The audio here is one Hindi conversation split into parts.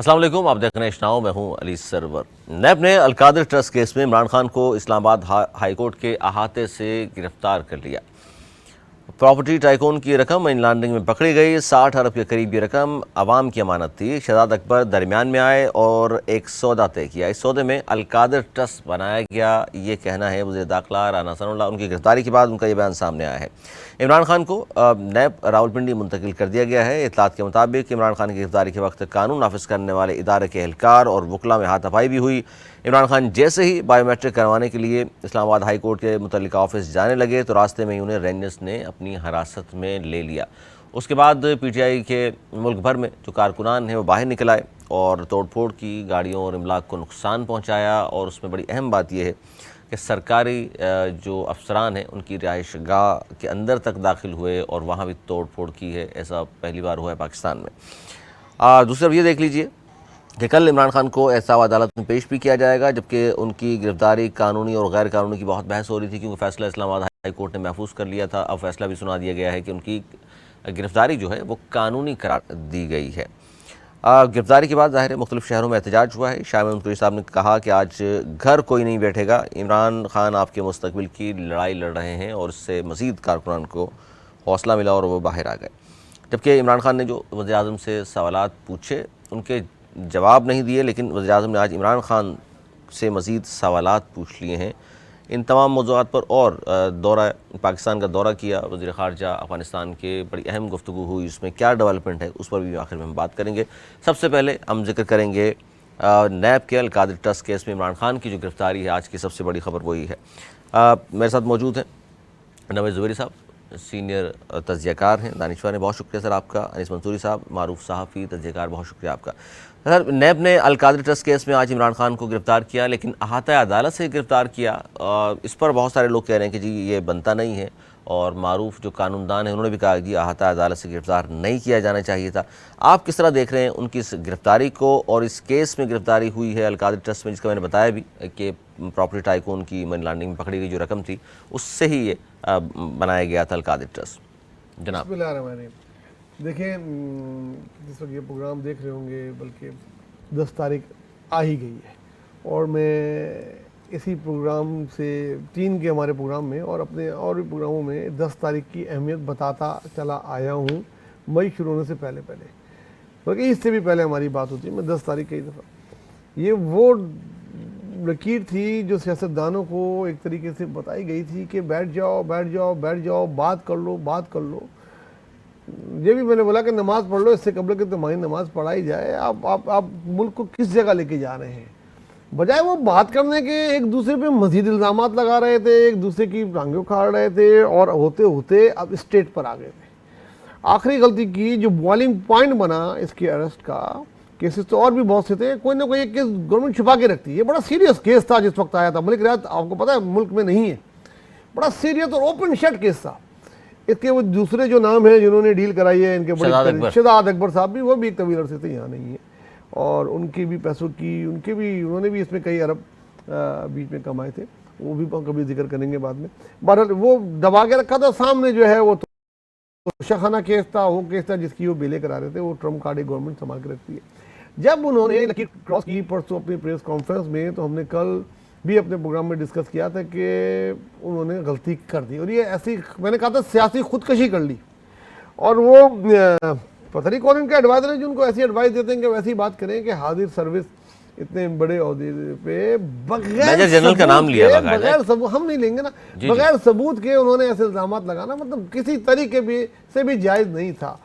अस्सलाम वालेकुम, आप देख रहे हैं इश्नाओ, मैं हूं अली सरवर। नैब ने अलकादिर ट्रस्ट केस में इमरान खान को इस्लामाबाद हाई कोर्ट के अहाते से गिरफ्तार कर लिया। प्रॉपर्टी टाइकून की रकम मनी लॉन्ड्रिंग में पकड़ी गई। 60 अरब के करीब ये रकम अवाम की अमानत थी। शहजाद अकबर दरमियान में आए और एक सौदा तय किया। इस सौदे में अलकादिर ट्रस्ट बनाया गया, ये कहना है वज़ीर दाखिला राना सनाउल्लाह। उनकी गिरफ्तारी के बाद उनका ये बयान सामने आया है। इमरान खान को नैब रावलपिंडी मुंतकिल कर दिया गया है। इतलात के मुताबिक इमरान खान की गिरफ्तारी के वक्त कानून नाफिज करने वाले इदारे के एहलकार और वकला में हाथापाई भी हुई। इमरान खान जैसे ही बायोमेट्रिक करवाने के लिए इस्लामाबाद हाई कोर्ट के मुतल्लिका ऑफिस जाने लगे तो रास्ते में ही उन्हें रेंजर्स ने अपनी हिरासत में ले लिया। उसके बाद पीटीआई के मुल्क भर में जो कारकुनान हैं वो बाहर निकल आए और तोड़फोड़ की, गाड़ियों और इमलाक को नुकसान पहुँचाया। और उसमें बड़ी अहम बात यह है कि सरकारी जो अफसरान हैं उनकी रिहाइश गाह के अंदर तक दाखिल हुए और वहाँ भी तोड़ फोड़ की है। ऐसा पहली बार हुआ है पाकिस्तान में। दूसरी तरफ ये देख लीजिए कि कल इमरान खान को एहसाब अदालत में पेश भी किया जाएगा, जबकि उनकी गिरफ्तारी कानूनी और गैर कानूनी की बहुत बहस हो रही थी, क्योंकि फ़ैसला इस्लामाबाद हाई कोर्ट ने महफूज कर लिया था। अब फैसला भी सुना दिया गया है कि उनकी गिरफ्तारी जो है वो कानूनी करार दी गई है। गिरफ्तारी के बाद ज़ाहिर है मुख्तलिफ शहरों में एहतजाज हुआ है। शाह महमूद कुरैशी साहब ने कहा कि आज घर कोई नहीं बैठेगा, इमरान खान आपके मुस्तकबिल की लड़ाई लड़ रहे हैं, और इससे मज़ीद कारकुनान को हौसला मिला और वो बाहर आ गए। जबकि इमरान खान ने जो वज़ीर आज़म से सवालात पूछे उनके जवाब नहीं दिए, लेकिन वज़ीर आज़म ने आज इमरान खान से मज़ीद सवालात पूछ लिए हैं। इन तमाम मौज़ूआत पर और दौरा पाकिस्तान का दौरा किया वज़ीर ख़ारजा अफ़गानिस्तान के, बड़ी अहम गुफ्तगू हुई, उसमें क्या डेवलपमेंट है उस पर भी आखिर में हम बात करेंगे। सबसे पहले हम जिक्र करेंगे नैब के अलकादिर ट्रस्ट केस में इमरान खान की जो गिरफ्तारी है। आज की सबसे बड़ी खबर वही है। मेरे साथ मौजूद हैं नवेद ज़ुबैरी साहब, सीनियर तज्ज़ियाकार हैं, दानिशवर हैं, बहुत शुक्रिया सर आपका। अनीस मंसूरी साहब, मारूफ सहाफ़ी, तज्ज़ियाकार, बहुत शुक्रिया आपका। सर, नैब ने अलकादिर ट्रस्ट केस में आज इमरान खान को गिरफ़्तार किया, लेकिन अहाता अदालत से गिरफ़्तार किया। इस पर बहुत सारे लोग कह रहे हैं कि जी ये बनता नहीं है, और मारूफ जो कानूनदान है उन्होंने भी कहा कि अहाता अदालत से गिरफ़्तार नहीं किया जाना चाहिए था। आप किस तरह देख रहे हैं उनकी इस गिरफ़्तारी को, और इस केस में गिरफ़्तारी हुई है अलकादिर ट्रस्ट में, जिसका मैंने बताया भी कि प्रॉपर्टी टाइकून की मनी लॉन्ड्रिंग में पकड़ी गई जो रकम थी उससे ही ये बनाया गया था अलकादिर ट्रस्ट। जनाब देखिए, जिस वक्त ये प्रोग्राम देख रहे होंगे, बल्कि 10 तारीख आ ही गई है, और मैं इसी प्रोग्राम से 3 के हमारे प्रोग्राम में और अपने और भी प्रोग्रामों में 10 तारीख की अहमियत बताता चला आया हूँ। मई शुरू होने से पहले बल्कि इससे भी पहले हमारी बात होती है। मैं 10 तारीख कई दफ़ा, ये वो लकीर थी जो सियासतदानों को एक तरीके से बताई गई थी कि बैठ जाओ, बात कर लो। ये भी मैंने बोला कि नमाज़ पढ़ लो, इससे कबल कि तुम्हारी नमाज़ पढ़ाई जाए। आप मुल्क को किस जगह लेके जा रहे हैं? बजाय वो बात करने के एक दूसरे पे मजीद इल्ज़ामात लगा रहे थे, एक दूसरे की टांगें उखाड़ रहे थे, और होते होते अब स्टेट पर आ गए थे। आखिरी गलती की जो बॉइलिंग पॉइंट बना इसके अरेस्ट का, केसेस तो और भी बहुत से थे, कोई ना कोई एक केस गवर्नमेंट छुपा के रखती है। ये बड़ा सीरियस केस था जिस वक्त आया था। मलिक रियाद आपको पता है मुल्क में नहीं है, बड़ा सीरियस और ओपन शट केस था। इसके वो दूसरे जो नाम है जिन्होंने डील कराई है, इनके बड़े शहजाद अकबर साहब भी, वो भी एक तवील अरसे से यहाँ नहीं है, और उनकी भी पैसों की उन्होंने भी इसमें कई अरब बीच में कमाए थे, वो भी कभी जिक्र करेंगे बाद में। बहरहाल वो दबा के रखा था। सामने जो है वो तो शखाना केस था, वो केस था जिसकी वो बेले करा रहे थे, वो ट्रम्प कार्ड गवर्नमेंट संभाल के रखती है। जब उन्होंने लकीर क्रॉस की परसों अपनी प्रेस कॉन्फ्रेंस में, तो हमने कल भी अपने प्रोग्राम में डिस्कस किया था कि उन्होंने गलती कर दी, और ये ऐसी, मैंने कहा था, सियासी खुदकशी कर ली। और वो पता नहीं कौन इनका एडवाइजर है जो उनको ऐसी एडवाइस देते हैं कि वैसी बात करें कि हाजिर सर्विस इतने बड़े ओहदे पे बगैर जनरल का नाम लिया, बगैर सबूत, हम नहीं लेंगे ना, बगैर सबूत के उन्होंने ऐसे इल्जामात लगाना मतलब किसी तरीके से भी जायज़ नहीं था।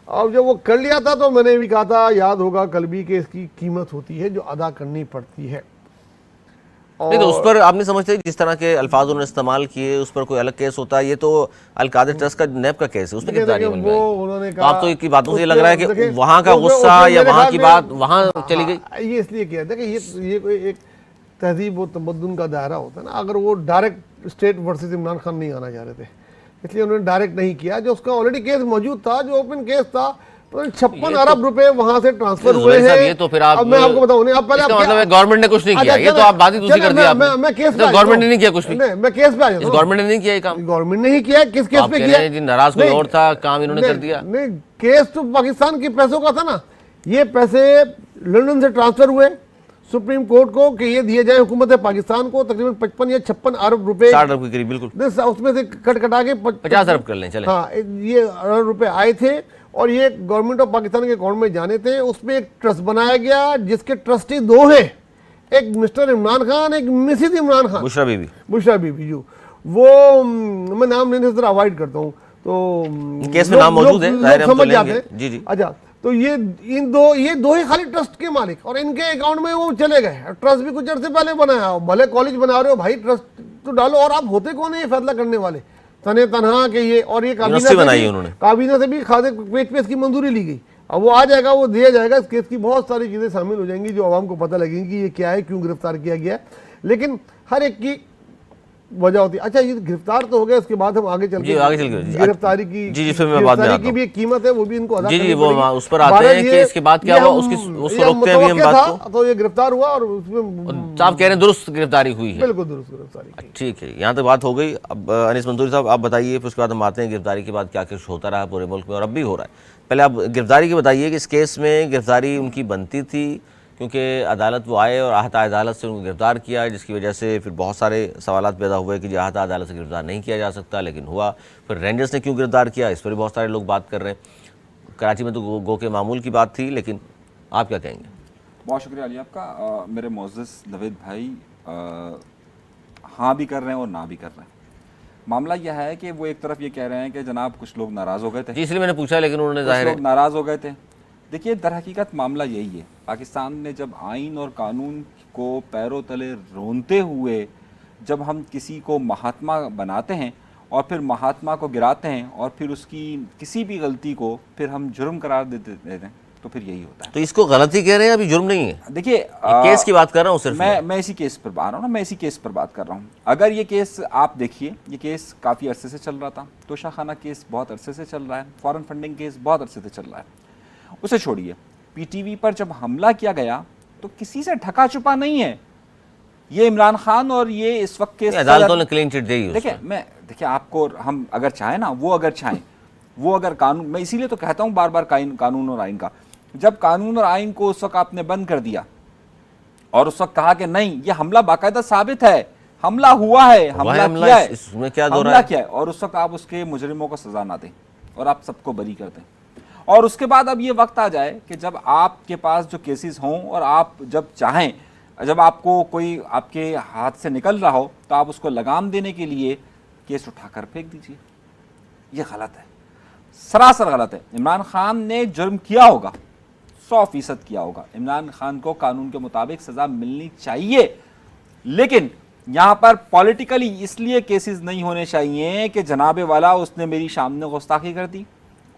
और जब वो कर लिया था तो मैंने भी कहा था, याद होगा कल भी, कि इसकी कीमत होती है जो अदा करनी पड़ती है। नहीं तो उस पर आप नहीं समझते जिस तरह के अल्फाज उन्होंने इस्तेमाल किए उस पर कोई अलग केस होता है? ये तो अलकादिर ट्रस्ट का नैब का केस है, उसमें गिरफ्तारी मिल गई। उन्होंने कहा, आप तो इनकी बातों से ये लग रहा है कि वहां का गुस्सा या वहां की बात वहां चली गई। ये इसलिए किया था कि ये कोई एक तहजीब और तमद्दुन का दायरा होता है ना। अगर वो direct state versus Imran Khan नहीं आना चाह रहे थे, इसलिए उन्होंने डायरेक्ट नहीं किया। जो उसका ऑलरेडी केस मौजूद था, जो ओपन केस था, 56 अरब रुपए वहां से ट्रांसफर हुए हैं। ये तो फिर आप, अब मैं आपको बताऊं, आप पहले मतलब गवर्नमेंट ने कुछ नहीं किया, ये तो आप बात ही दूसरी कर दी आपने। मैं केस पे, गवर्नमेंट ने नहीं किया कुछ भी, मैं केस पे आ जाता हूं। गवर्नमेंट ने नहीं किया ये काम, गवर्नमेंट ने ही किया। किस केस पे किया? नाराज कोई और था, काम इन्होंने कर दिया। नहीं, केस तो पाकिस्तान के पैसों का था ना। ये पैसे लंदन से ट्रांसफर हुए सुप्रीम कोर्ट को कि ये दिए जाए हुकूमत पाकिस्तान को तकरीबन 55 या 56 अरब रुपए, 60 अरब के करीब, बिल्कुल उसमें से कट कटा के 50 अरब कर लें चले। हाँ, ये अरब रुपए आए थे और ये गवर्नमेंट ऑफ पाकिस्तान के अकाउंट में जाने थे। उसमें एक ट्रस्ट बनाया गया जिसके ट्रस्टी दो हैं, एक मिस्टर इमरान खान, एक मिसेज इमरान खान, बुशरा बीबी जो वो मैं नाम लेने से अवॉइड करता हूँ, तो केस में नाम मौजूद है, जाहिर है हम तो समझ जाते लेंगे। हैं। जी जी। अच्छा, तो ये दो ही खाली ट्रस्ट के मालिक, और इनके अकाउंट में वो चले गए। ट्रस्ट भी कुछ अर्से पहले बनाया हो, भले कॉलेज बना रहे हो भाई, ट्रस्ट तो डालो। और आप होते कौन है ये फैसला करने वाले, तने तनहा के ये, और ये काबीना से भी खादे पेश की मंजूरी ली गई। अब वो आ जाएगा, वो दिया जाएगा, इस केस की बहुत सारी चीजें शामिल हो जाएंगी जो आवाम को पता लगेंगी कि ये क्या है, क्यों गिरफ्तार किया गया। लेकिन हर एक की वजह होती है। अच्छा, ये गिरफ्तार तो हो गया, उसके बाद हम आगे चल के गिरफ्तारी की की भी एक कीमत है, वो भी इनको अदा करनी पड़ेगी। वो उस पर आते हैं कि इसके बाद क्या हुआ, उसको रोकते हैं हम बात को। तो ये गिरफ्तार हुआ और उसमें साहब कह रहे हैं दुरुस्त गिरफ्तारी हुई है। बिल्कुल दुरुस्त गिरफ्तारी। ठीक है, यहाँ तक बात हो गई। अब अनीस मंसूरी साहब आप बताइए, फिर उसके बाद हम आते हैं गिरफ्तारी के बाद क्या कुछ होता रहा पूरे मुल्क में और अब भी हो रहा है। पहले आप गिरफ्तारी की बताइए कि इस केस में गिरफ्तारी उनकी बनती थी, क्योंकि अदालत वो आए और आहता अदालत से उनको गिरफ्तार किया, जिसकी वजह से फिर बहुत सारे सवालात पैदा हुए कि आहता अदालत से गिरफ्तार नहीं किया जा सकता, लेकिन हुआ। फिर रेंजर्स ने क्यों गिरफ्तार किया, इस पर भी बहुत सारे लोग बात कर रहे हैं। कराची में तो गो के मामूल की बात थी, लेकिन आप क्या कहेंगे? बहुत शुक्रिया अली आपका। मेरे मोअज़्ज़ज़ नवेद भाई हाँ भी कर रहे हैं और ना भी कर रहे हैं। मामला यह है कि वो एक तरफ ये कह रहे हैं कि जनाब कुछ लोग नाराज़ हो गए थे, इसलिए मैंने पूछा, लेकिन उन्होंने कुछ लोग नाराज़ हो गए थे। देखिए, दर हकीकत मामला यही है, पाकिस्तान ने जब आइन और कानून को पैरों तले रोनते हुए जब हम किसी को महात्मा बनाते हैं और फिर महात्मा को गिराते हैं और फिर उसकी किसी भी गलती को फिर हम जुर्म करार देते हैं, तो फिर यही होता है। तो इसको गलती कह रहे हैं, अभी जुर्म नहीं है। देखिए, केस की बात कर रहा हूँ सिर्फ मैं इसी केस पर आ रहा हूँ ना, मैं इसी केस पर बात कर रहा हूँ। अगर ये केस आप देखिए, ये केस काफ़ी अरसे से चल रहा था, तोशाखाना केस बहुत अरसे से चल रहा है, फॉरेन फंडिंग केस बहुत अरसे से चल रहा है। उसे छोड़िए, पीटीवी पर जब हमला किया गया तो किसी से ढका छुपा नहीं है। ये इमरान खान और ये इस वक्त के अदालतों ने क्लीन चिट दी। देखिए आपको, हम अगर चाहें ना, वो अगर कानून, मैं इसीलिए तो कहता हूँ बार बार कानून और आइन का, जब कानून और आइन को उस वक्त आपने बंद कर दिया और उस वक्त कहा कि नहीं, ये हमला बाकायदा साबित है, हमला हुआ है, हमला किया है, इसमें क्या हमला किया है, और उस वक्त आप उसके मुजरिमों को सजा ना दें और आप सबको बरी कर दें, और उसके बाद अब ये वक्त आ जाए कि जब आपके पास जो केसेस हों और आप जब चाहें, जब आपको कोई आपके हाथ से निकल रहा हो तो आप उसको लगाम देने के लिए केस उठाकर फेंक दीजिए। ये गलत है, सरासर गलत है। इमरान खान ने जुर्म किया होगा, 100% किया होगा। इमरान खान को कानून के मुताबिक सजा मिलनी चाहिए, लेकिन यहाँ पर पॉलिटिकली इसलिए केसेस नहीं होने चाहिए कि जनाबे वाला उसने मेरी सामने गुस्ताखी कर दी,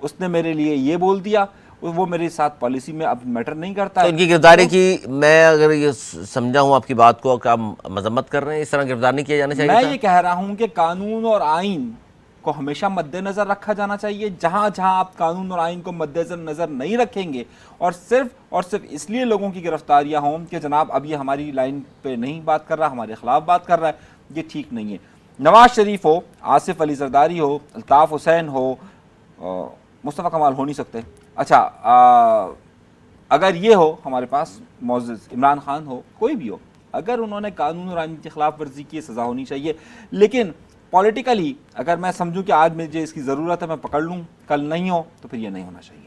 उसने मेरे लिए ये बोल दिया, वो मेरे साथ पॉलिसी में अब मैटर नहीं करता है। तो इनकी गिरफ्तारी की, मैं अगर ये समझा हूँ आपकी बात को, क्या मजम्मत कर रहे हैं, इस तरह गिरफ्तार नहीं किया जाना चाहिए? मैं ये कह रहा हूँ कि कानून और आइन को हमेशा मद्देनजर रखा जाना चाहिए। जहाँ जहाँ आप कानून और आइन को मद्देनजर नहीं रखेंगे और सिर्फ इसलिए लोगों की गिरफ्तारियाँ हों कि जनाब अब ये हमारी लाइन पे नहीं बात कर रहा, हमारे खिलाफ बात कर रहा है, ये ठीक नहीं है। नवाज शरीफ हो, आसिफ अली जरदारी हो, अल्ताफ़ हुसैन हो, मुस्तफ़ा कमाल हो नहीं सकते। अच्छा, अगर ये हो हमारे पास मोअज़्ज़ज़ इमरान खान हो, कोई भी हो, अगर उन्होंने कानून और आइन की खिलाफ वर्जी की, सज़ा होनी चाहिए। लेकिन पॉलिटिकली अगर मैं समझूं कि आज मुझे इसकी ज़रूरत है, मैं पकड़ लूँ, कल नहीं हो, तो फिर ये नहीं होना चाहिए।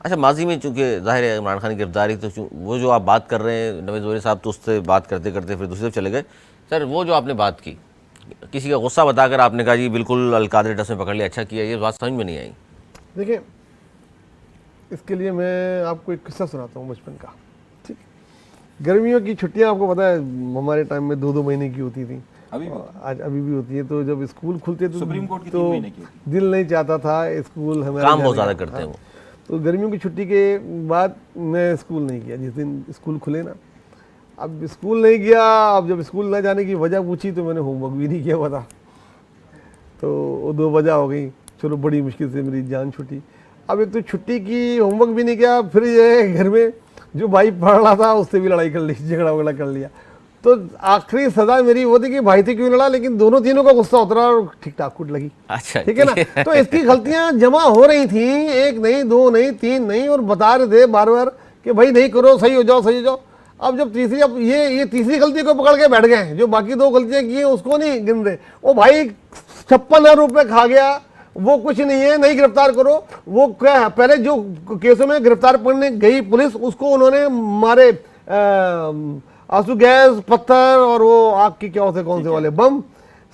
अच्छा, माजी में चूँकि ज़ाहिर है इमरान खान की गिरफ्तारी, तो वो जो आप बात कर रहे हैं नवेद ज़ोहरी साहब, तो उससे बात करते करते फिर दूसरी तरफ चले गए। सर, वो जो आपने बात की, किसी का गुस्सा बताकर आपने कहा जी बिल्कुल अलकादरी ट्रस्ट में पकड़ लिया, अच्छा किया, ये बात समझ में नहीं आई। देखिए, इसके लिए मैं आपको एक किस्सा सुनाता हूँ बचपन का। ठीक, गर्मियों की छुट्टियाँ आपको पता है हमारे टाइम में 2-2 महीने की होती थी, अभी भी होती है। तो जब स्कूल खुलते तो सुप्रीम कोर्ट की तो 3 महीने की दिल नहीं चाहता था स्कूल, हमें काम बहुत ज़्यादा करते हैं वो। तो गर्मियों की छुट्टी के बाद मैं स्कूल नहीं गया। जिस दिन स्कूल खुले ना, अब स्कूल नहीं गया। अब जब स्कूल न जाने की वजह पूछी तो मैंने होमवर्क भी नहीं किया हुआ था, तो वो 2 वजह हो गई। चलो, बड़ी मुश्किल से मेरी जान छूटी। अब एक तो छुट्टी की, होमवर्क भी नहीं किया, फिर ये घर में जो भाई पढ़ रहा था उससे भी लड़ाई कर ली, झगड़ा वगड़ा कर लिया। तो आखिरी सजा मेरी वो थी कि भाई से क्यों लड़ा, लेकिन दोनों तीनों का गुस्सा उतरा और ठीक ठाक कूट लगी। अच्छा, ठीक है ना। तो इसकी गलतियां जमा हो रही थी, 1 नहीं, 2 नहीं, 3 नहीं, और बता रहे थे बार बार कि भाई नहीं करो, सही हो जाओ, सही हो जाओ। अब जब तीसरी, अब ये तीसरी गलती को पकड़ के बैठ गए हैं, जो बाकी 2 गलतियां की हैं उसको नहीं गिन रहे। ओ भाई 56,000 रुपये खा गया, वो कुछ नहीं है, नहीं गिरफ्तार करो। वो क्या है, पहले जो केसों में गिरफ्तार करने गई पुलिस, उसको उन्होंने मारे आंसू गैस, पत्थर और वो आग की क्या होते, कौन से वाले बम,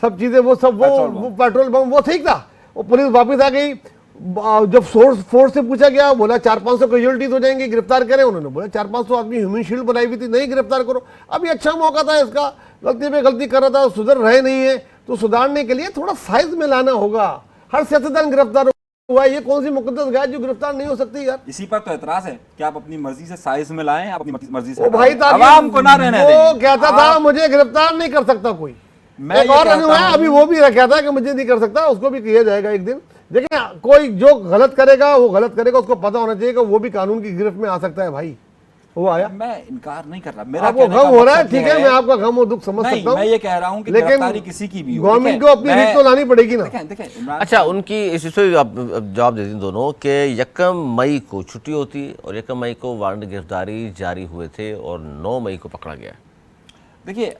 सब चीजें, वो सब वो पेट्रोल बम, वो ठीक था। वो पुलिस वापस आ गई। जब फोर्स से पूछा गया, बोला 400-500 कैजुअलिटीज हो जाएंगे, गिरफ्तार करें। उन्होंने बोला 400-500 आदमी, ह्यूमन शील्ड बनाई हुई थी, नहीं गिरफ्तार करो। अभी अच्छा मौका था इसका, गलती पे गलती कर रहा था, सुधर रहे नहीं है, तो सुधारने के लिए थोड़ा साइज में लाना होगा। हर सियासतदान गिरफ्तार हुआ है, ये कौन सी मुकद्दस गाय जो गिरफ्तार नहीं हो सकती यार। इसी पर तो एतराज है कि आप अपनी मर्जी से साइज में लाएं, आप अपनी मर्जी से ओ भाई आवाम को ना रहने दें। वो कहता था मुझे गिरफ्तार नहीं कर सकता कोई। मैं एक और है, अभी वो भी कहता है कि मुझे नहीं कर सकता, उसको भी किया जाएगा एक दिन। देखिए, कोई जो गलत करेगा वो गलत करेगा, उसको पता होना चाहिए कि वो भी कानून की गिरफ्त में आ सकता है भाई। वो आया, मैं इनकार नहीं कर रहा, मेरा आपको गम हो रहा है, ठीक है, मैं आपका गम और दुख समझ सकता हूँ। मैं ये कह रहा हूँ कि लेकिन गिरफ्तारी किसी की भी हो, गवर्नमेंट को अपनी रीत तो लानी पड़ेगी ना। देखें अच्छा, उनकी इस पे आप जवाब देती हैं दोनों कि 1 मई को छुट्टी होती और 1 मई को वारंट गिरफ्तारी जारी हुए थे और 9 मई को पकड़ा गया। देखिए,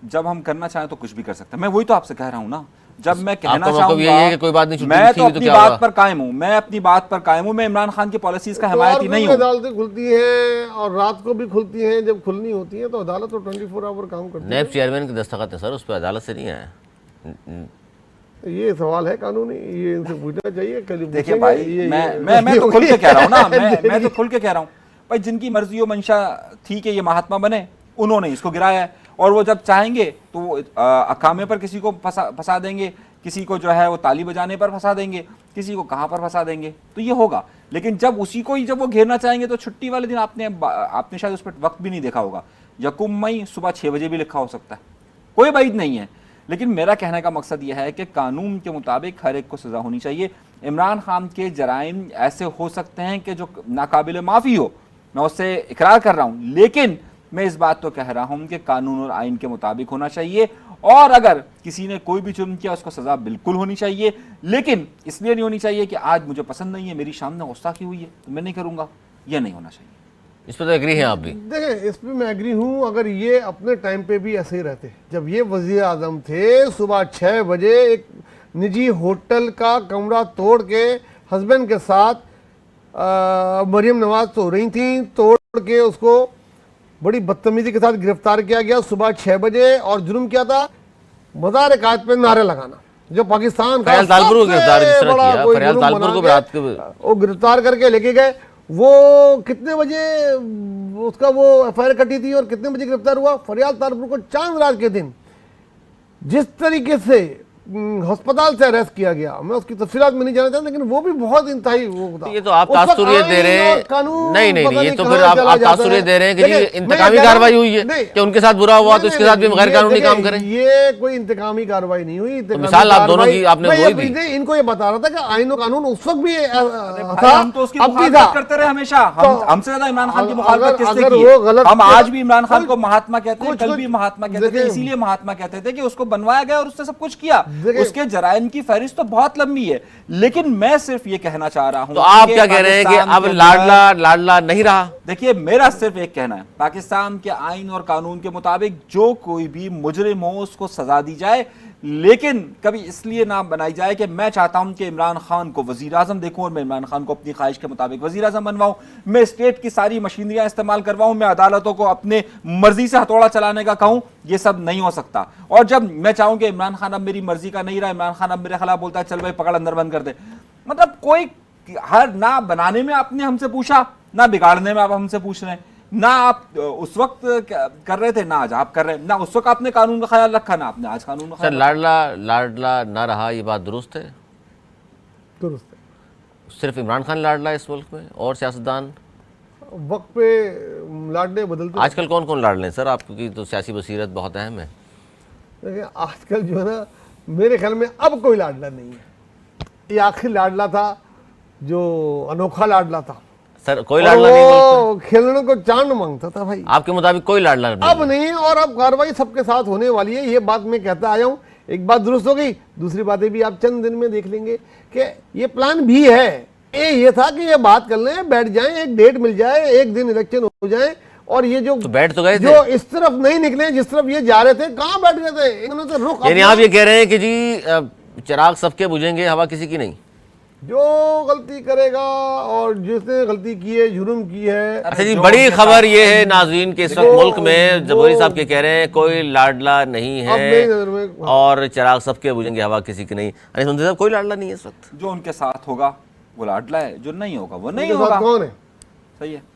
जब हम करना चाहें तो कुछ भी कर सकते हैं। मैं वही तो आपसे कह रहा हूँ ना, जब मैं कहना मतलब चाहूंगा, यही है कि कोई बात नहीं, छुट्टी मैं थी तो तो अपनी क्या बात हुआ? पर कायम हूँ, मैं अपनी बात पर कायम हूँ। मैं इमरान खान की पॉलिसीज का तो हिमायती नहीं हूँ। अदालतें खुलती हैं और रात को भी खुलती हैं, जब खुलनी होती है तो अदालत तो 24 आवर काम करती है। नैब चेयरमैन के दस्तखत है सर, उस पर अदालत से नहीं आया। ये सवाल है कानूनी, ये इनसे पूछना चाहिए। देखिए भाई, मैं तो खुल के कह रहा हूँ ना, मैं तो खुल के कह रहा हूँ भाई, जिनकी मर्जी और मंशा थी कि ये महात्मा बने, उन्होंने इसको गिराया है। और वो जब चाहेंगे तो वो अकामे पर किसी को फंसा देंगे, किसी को जो है वो ताली बजाने पर फंसा देंगे, किसी को कहाँ पर फंसा देंगे, तो ये होगा। लेकिन जब उसी को ही जब वो घेरना चाहेंगे तो छुट्टी वाले दिन आपने शायद उस पर वक्त भी नहीं देखा होगा, 1 मई सुबह 6 बजे भी लिखा हो सकता है, कोई बात नहीं है। लेकिन मेरा कहने का मकसद यह है कि कानून के मुताबिक हर एक को सज़ा होनी चाहिए। इमरान खान के जराइम ऐसे हो सकते हैं कि जो नाकाबिल माफ़ी हो, मैं उससे इकरार कर रहा हूँ, लेकिन मैं इस बात तो कह रहा हूं कि कानून और आइन के मुताबिक होना चाहिए। और अगर किसी ने कोई भी जुर्म किया उसको सजा बिल्कुल होनी चाहिए, लेकिन इसलिए नहीं होनी चाहिए कि आज मुझे पसंद नहीं है, मेरी सामने गुस्ताखी हुई है तो मैं नहीं करूंगा, यह नहीं होना चाहिए। इस पर तो एग्री हैं आप भी? देखिए, इस पर मैं एग्री हूं। अगर ये अपने टाइम पे भी ऐसे ही रहते, जब ये वजीर आजम थे, सुबह 6 बजे एक निजी होटल का कमरा तोड़ के हस्बैंड के साथ मरियम नवाज सो रही थी, तोड़ के उसको बड़ी बदतमीजी के साथ गिरफ्तार किया गया सुबह 6 बजे। और जुर्म क्या था? मज़ार कायद पे नारे लगाना, जो पाकिस्तान का फरियाद तालपुर को गिरफ्तार किस तरह किया? फरियाद तालपुर को रात के वो गिरफ्तार करके लेके गए। वो कितने बजे उसका वो एफआईआर कटी थी और कितने बजे गिरफ्तार हुआ? फरियाद तालपुर को चांद रात के दिन जिस तरीके से अस्पताल से अरेस्ट किया गया, मैं उसकी तफसीलात में नहीं जाना चाहता, लेकिन वो भी बहुत इंतहाई वो था। ये तो आप तासुरियत दे रहे हैं। नहीं, ये तो फिर आप तासुरियत दे रहे हैं कि इंतकामी कार्रवाई हुई है कि उनके साथ बुरा हुआ तो इसके साथ भी गैर कानूनी काम करें। ये कोई इंतकामी कार्रवाई नहीं हुई। मिसाल आप दोनों की आपने वही दी। इनको ये बता रहा था कि आईन और कानून उस वक्त भी हम तो उसकी मुखालफत करते रहे हमेशा। हमसे ज्यादा इमरान खान की मुखालफत किसने की है? हम आज भी इमरान खान को महात्मा कहते हैं, कल भी महात्मा कहते थे, इसीलिए महात्मा कहते थे कि उसको बनवाया गया और उसने सब कुछ किया। उसके जराइम की फहरिस्त तो बहुत लंबी है, लेकिन मैं सिर्फ ये कहना चाह रहा हूं। तो आप क्या कह रहे हैं कि अब लाडला नहीं रहा? देखिए, मेरा सिर्फ एक कहना है, पाकिस्तान के आइन और कानून के मुताबिक जो कोई भी मुजरिम हो उसको सजा दी जाए, लेकिन कभी इसलिए ना बनाई जाए कि मैं चाहता हूं कि इमरान खान को वजीर आजम देखूं और मैं इमरान खान को अपनी ख्वाहिश के मुताबिक वजीर आजम बनवाऊं, मैं स्टेट की सारी मशीनरियां इस्तेमाल करवाऊं, मैं अदालतों को अपने मर्जी से हथौड़ा चलाने का कहूं। ये सब नहीं हो सकता। और जब मैं चाहूं कि इमरान खान अब मेरी मर्जी का नहीं रहा, इमरान खान अब मेरे खिलाफ बोलता है, चल भाई पकड़ अंदर बंद कर दे, मतलब कोई हर ना बनाने में आपने हमसे पूछा, ना बिगाड़ने में आप हमसे पूछ रहे हैं, ना आप उस वक्त कर रहे थे, ना आज आप कर रहे हैं, ना उस वक्त आपने कानून का ख्याल रखा, ना आपने आज कानून का। सर, लाडला ना रहा, ये बात दुरुस्त है? दुरुस्त है। सिर्फ इमरान खान लाडला है इस मुल्क में और सियासतदान? वक्त पे लाडले बदलते। आजकल कौन कौन लाडले हैं सर? आपकी तो सियासी बसीरत बहुत अहम है। देखिए, आजकल जो है ना, मेरे ख्याल में अब कोई लाडला नहीं है। ये आखिरी लाडला था जो अनोखा लाडला था सर। कोई लाडला नहीं, खेलने को चांद मांगता था भाई। आपके मुताबिक कोई लाडला नहीं? अब नहीं, और अब कार्रवाई सबके साथ होने वाली है। ये बात मैं कहता आया हूँ। एक बात दुरुस्त हो गई, दूसरी बातें भी आप चंद दिन में देख लेंगे कि ये प्लान भी है। ये था कि ये बात कर लें, बैठ जाएं, एक डेट मिल जाए, एक दिन इलेक्शन हो जाए, और ये जो तो बैठ तो गए थे, जो इस तरफ नहीं निकले जिस तरफ ये जा रहे थे, कहाँ बैठ गए थे? इन्होंने तो रुख यानी आप ये कह रहे हैं कि जी चिराग सबके बुझेंगे, हवा किसी की नहीं। जो गलती करेगा और जिसने गलती की है, जुर्म की है। अच्छा जी, जो बड़ी उनके खबर साथ- ये है नाज़रीन के इस वक्त मुल्क में जबूरी साहब के कह रहे हैं कोई लाडला नहीं अब मेरी है नजर में और चिराग सबके बुझेंगे, हवा किसी की नहीं। अनिस मंसूरी साहब, कोई लाडला नहीं है इस वक्त। जो उनके साथ होगा वो लाडला है, जो नहीं होगा वो नहीं उनके साथ होगा। कौन है? सही है।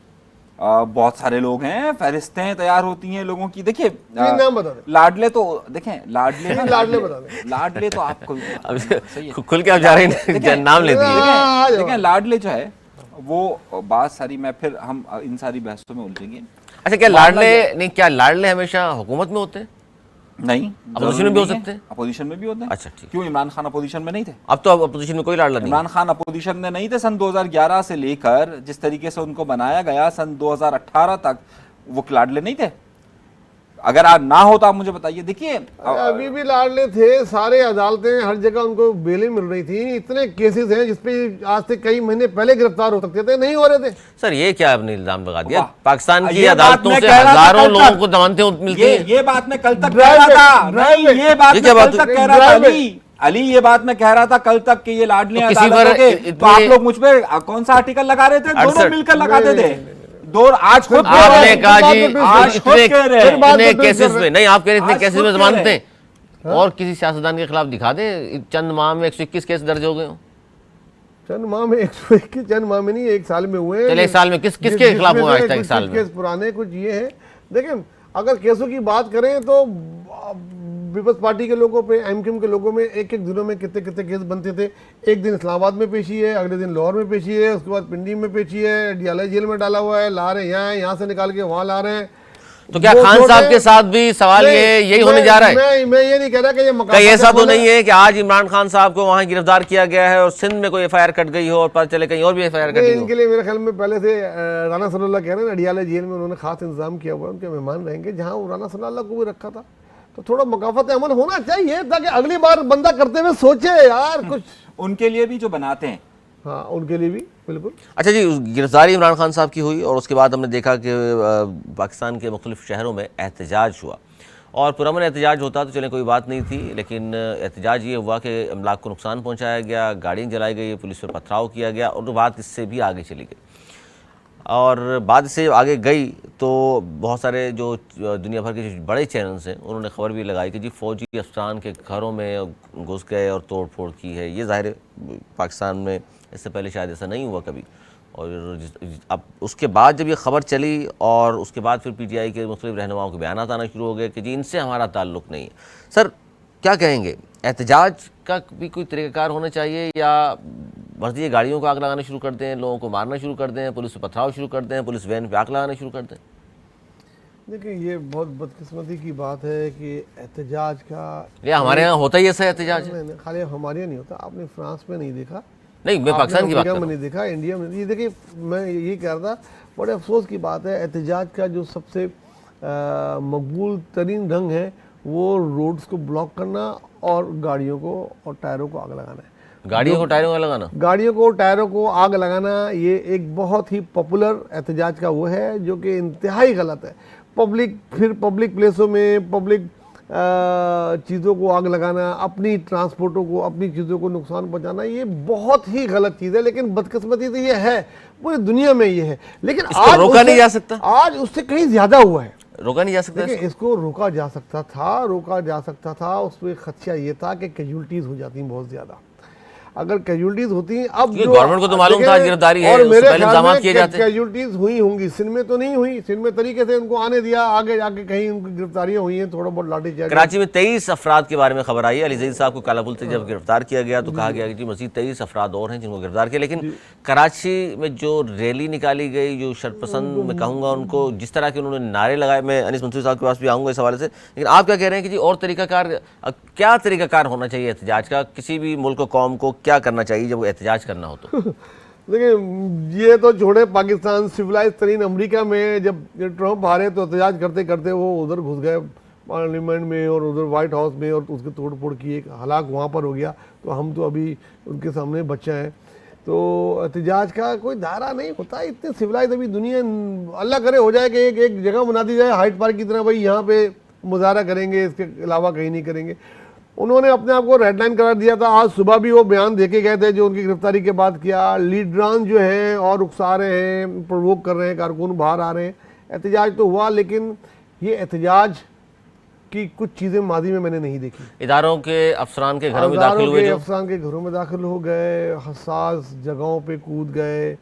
बहुत सारे लोग हैं, फहरिस्तें तैयार होती हैं लोगों की। देखिए तीन नाम बता दें। लाडले तो देखें, लाडले ना, लाडले बता दें। लाडले तो आपको अब सही है। खुल के आप जा रहे हैं, नाम ले दिए। देखें लाडले जो है वो बात सारी, मैं फिर हम इन सारी बहसों में उलझेंगे। अच्छा, क्या लाडले नहीं, क्या लाडले हमेशा हुकूमत में होते हैं? नहीं, अपोजिशन में भी हो सकते हैं? अपोजिशन में भी होते हैं। अच्छा, ठीक। क्यों इमरान खान अपोजिशन में नहीं थे? अब तो अपोजिशन में कोई लाडला नहीं है। इमरान खान अपोजिशन में नहीं थे सन 2011 से लेकर जिस तरीके से उनको बनाया गया सन 2018 तक, वो लाडले नहीं थे। अगर आप ना हो तो आप मुझे बताइए। देखिए अभी भी लाडले थे, सारे अदालतें हर जगह उनको बेलें मिल रही थी। इतने केसेस हैं जिसपे आज से कई महीने पहले गिरफ्तार हो सकते थे, नहीं हो रहे थे। सर ये क्या आपने इल्जाम लगा दिया? वाह। पाकिस्तान की ये बात अदालतों मैं से कह रहा था हजारों कल लोगों तक। को जमानतें मिलती हैं। ये बात मैं कल तक कह ड्राइव रहा पे, था। ड्राइव नहीं, पे। ये बात ये मैं क्या कल बात तक हुई? कह रहा था ड्राइव पे। अली, ये बात मैं कह रहा था कल तक कि ये लाडलियां तो किसी पर अदालतों के, तो आप इतने- लोग मुझ पे कौन सा आर्टिकल लगा रहे थे? दोनों 68 मिलकर लगाते थे। दो आज खुद कह आपने रहे हैं। कहा जी आज खुद कह रहे हैं। बात इतने तो केसेस कर रहे में नहीं, आप कह रहे इतने आज केसेस खुद में कह रहे जमानतें और किसी सियासतदान के खिलाफ दिखा दें। चंद माह में 121 केस दर्ज हो गए हो। चंद माह में 121, चंद माह में नहीं, एक साल में हुए। चले एक साल में किसके खिलाफ हुआ आज तक? एक साल में केस पुराने कुछ ये हैं। देखिए, अगर केसों की बात करें तो पीपल्स पार्टी के लोगों पे, एमक्यूएम के लोगों में एक एक दिनों में कितने कितने केस बनते थे। एक दिन इस्लामाबाद में पेशी है, अगले दिन लाहौर में पेशी है, उसके बाद पिंडी में पेशी है, डियाला जेल में डाला हुआ है, ला रहे हैं यहाँ से निकाल के वहाँ ला रहे हैं। तो क्या वो खान छोटे- साहब के साथ भी सवाल ये यही होने जा रहा है? मैं ये नहीं कह रहा कि ये कहीं ऐसा तो नहीं है कि आज इमरान खान साहब को वहां गिरफ्तार किया गया है और सिंध में कोई एफआईआर कट गई हो और पता चले कहीं और भी एफआईआर कटी हो? इनके लिए मेरे ख्याल में पहले से राना सनाउल्लाह कह रहे हैं, अडियाला जेल में उन्होंने खास इंतजाम किया हुआ है, उनके मेहमान रहेंगे, जहां वो राना सनाउल्लाह को भी रखा था। तो थोड़ा मकाफत अमल होना चाहिए ताकि अगली बार बंदा करते हुए सोचे यार कुछ। उनके लिए भी जो बनाते हैं। हाँ, उनके लिए भी बिल्कुल। अच्छा जी, गिरफ्तारी इमरान खान साहब की हुई और उसके बाद हमने देखा कि पाकिस्तान के मुख्तलिफ शहरों में एहतजाज हुआ और पुरअमन एहतजाज होता तो चले कोई बात नहीं थी, लेकिन एहतजाज ये हुआ कि अमलाक को नुकसान पहुंचाया गया, गाड़ियाँ जलाई गई, पुलिस पर पथराव किया गया और बात इससे भी आगे चली गई। और बाद से आगे गई तो बहुत सारे जो दुनिया भर के जो बड़े चैनल्स हैं उन्होंने खबर भी लगाई कि जी फ़ौजी अफसरान के घरों में घुस गए और तोड़ फोड़ की है। ये ज़ाहिर पाकिस्तान में इससे पहले शायद ऐसा नहीं हुआ कभी। और अब उसके बाद जब ये खबर चली और उसके बाद फिर पीटीआई के मुख्तलिफ रहनुमाओं के बयानात आना शुरू हो गए कि जी इनसे हमारा ताल्लुक़ नहीं है। सर क्या कहेंगे, एहतजाज का भी कोई तरीक़ाकार होना चाहिए या मर्जी गाड़ियों को आग लगाना शुरू कर दें, लोगों को मारना शुरू कर दें, पुलिस पर पथराव शुरू कर दें, पुलिस वैन पर आग लगाना शुरू कर दें? देखिए, ये बहुत बदकिस्मती की बात है कि एहतजाज का या हमारे यहाँ होता ही ऐसा एहतजाज है? नहीं, खाली हमारे यहाँ नहीं होता। आपने फ्रांस में नहीं देखा, नहीं, मैं पाकिस्तान की बात कर में रहा नहीं देखा, इंडिया में ये देखिए, मैं ये कह रहा था, बड़े अफसोस की बात है, एहतजाज का जो सबसे मकबूल तरीन रंग है वो रोड्स को ब्लॉक करना और गाड़ियों को और टायरों को आग लगाना है। गाड़ियों को टायरों का लगाना, गाड़ियों को टायरों को आग लगाना, ये एक बहुत ही पॉपुलर एहतजाज का वो है जो कि इंतहाई गलत है। पब्लिक प्लेसों में पब्लिक चीज़ों को आग लगाना, अपनी ट्रांसपोर्टों को, अपनी चीज़ों को नुकसान पहुंचाना, ये बहुत ही गलत चीज़ है। लेकिन बदकिस्मती तो ये है, पूरी दुनिया में ये है। लेकिन इसको रोका नहीं जा सकता? आज उससे कहीं ज्यादा हुआ है। रोका नहीं जा सकता? देखिए, इसको रोका जा सकता था। उसमें खदशा ये था कि कैजुअल्टीज हो जाती बहुत ज्यादा। अगर कैजुअल्टीज होती, अब जो गवर्नमेंट को तो मालूम था गिरफ्तारी है, और उससे मेरे पहले ख्याल इंतजाम में किए जाते। कैजुअल्टीज हुई होंगी, सिंध में तो नहीं हुई। सिंध में तरीके से उनको आने दिया, आगे जाके कहीं उनकी गिरफ्तारियां हुई हैं, थोड़ा बहुत लाठीचार्ज। कराची में 23 अफराद के बारे में खबर आई है। अली ज़ईद साहब को कालापुल से जब गिरफ्तार किया गया तो कहा गया कि जी मज़ीद 23 अफराद और हैं जिनको गिरफ्तार किया। लेकिन कराची में जो रैली निकाली गई, जो शरपसंद मैं कहूँगा उनको, जिस तरह के उन्होंने नारे लगाए, मैं अनीस मंसूरी साहब के पास भी आऊँगा इस हवाले से। लेकिन आप क्या कह रहे हैं कि जी और तरीकाकार, क्या तरीकाकार होना चाहिए एहतजाज का? किसी भी मुल्क कौम को क्या करना चाहिए जब एहतजाज करना हो तो? देखिए, ये तो छोड़े, पाकिस्तान सिविलाइज तरीन अमेरिका में जब ट्रंप हारे तो एहतजाज करते करते वो उधर घुस गए पार्लियामेंट में और उधर वाइट हाउस में, और उसके तोड़ फोड़ की, एक हलाक वहाँ पर हो गया। तो हम तो अभी उनके सामने बच्चा हैं। तो एहतजाज का कोई धारा नहीं होता, इतने सिविलाइज अभी दुनिया, अल्लाह करे हो जाए कि एक जगह बना दी जाए हाइट पार्क की तरह, भाई यहाँ पे मुजाहरा करेंगे, इसके अलावा कहीं नहीं करेंगे। उन्होंने अपने आप को रेड लाइन करार दिया था। आज सुबह भी वो बयान देके गए थे जो उनकी गिरफ्तारी के बाद किया। लीडरान जो हैं और उकसा रहे हैं, प्रोवोक कर रहे हैं, कारकुन बाहर आ रहे हैं। एहतजाज तो हुआ, लेकिन ये एहतजाज की कुछ चीज़ें माजी में मैंने नहीं देखी। इदारों के अफसरान के घरों में दाखिल हुए, जो अफसरान के घरों में दाखिल हो गए, हसास जगहों पे कूद गए,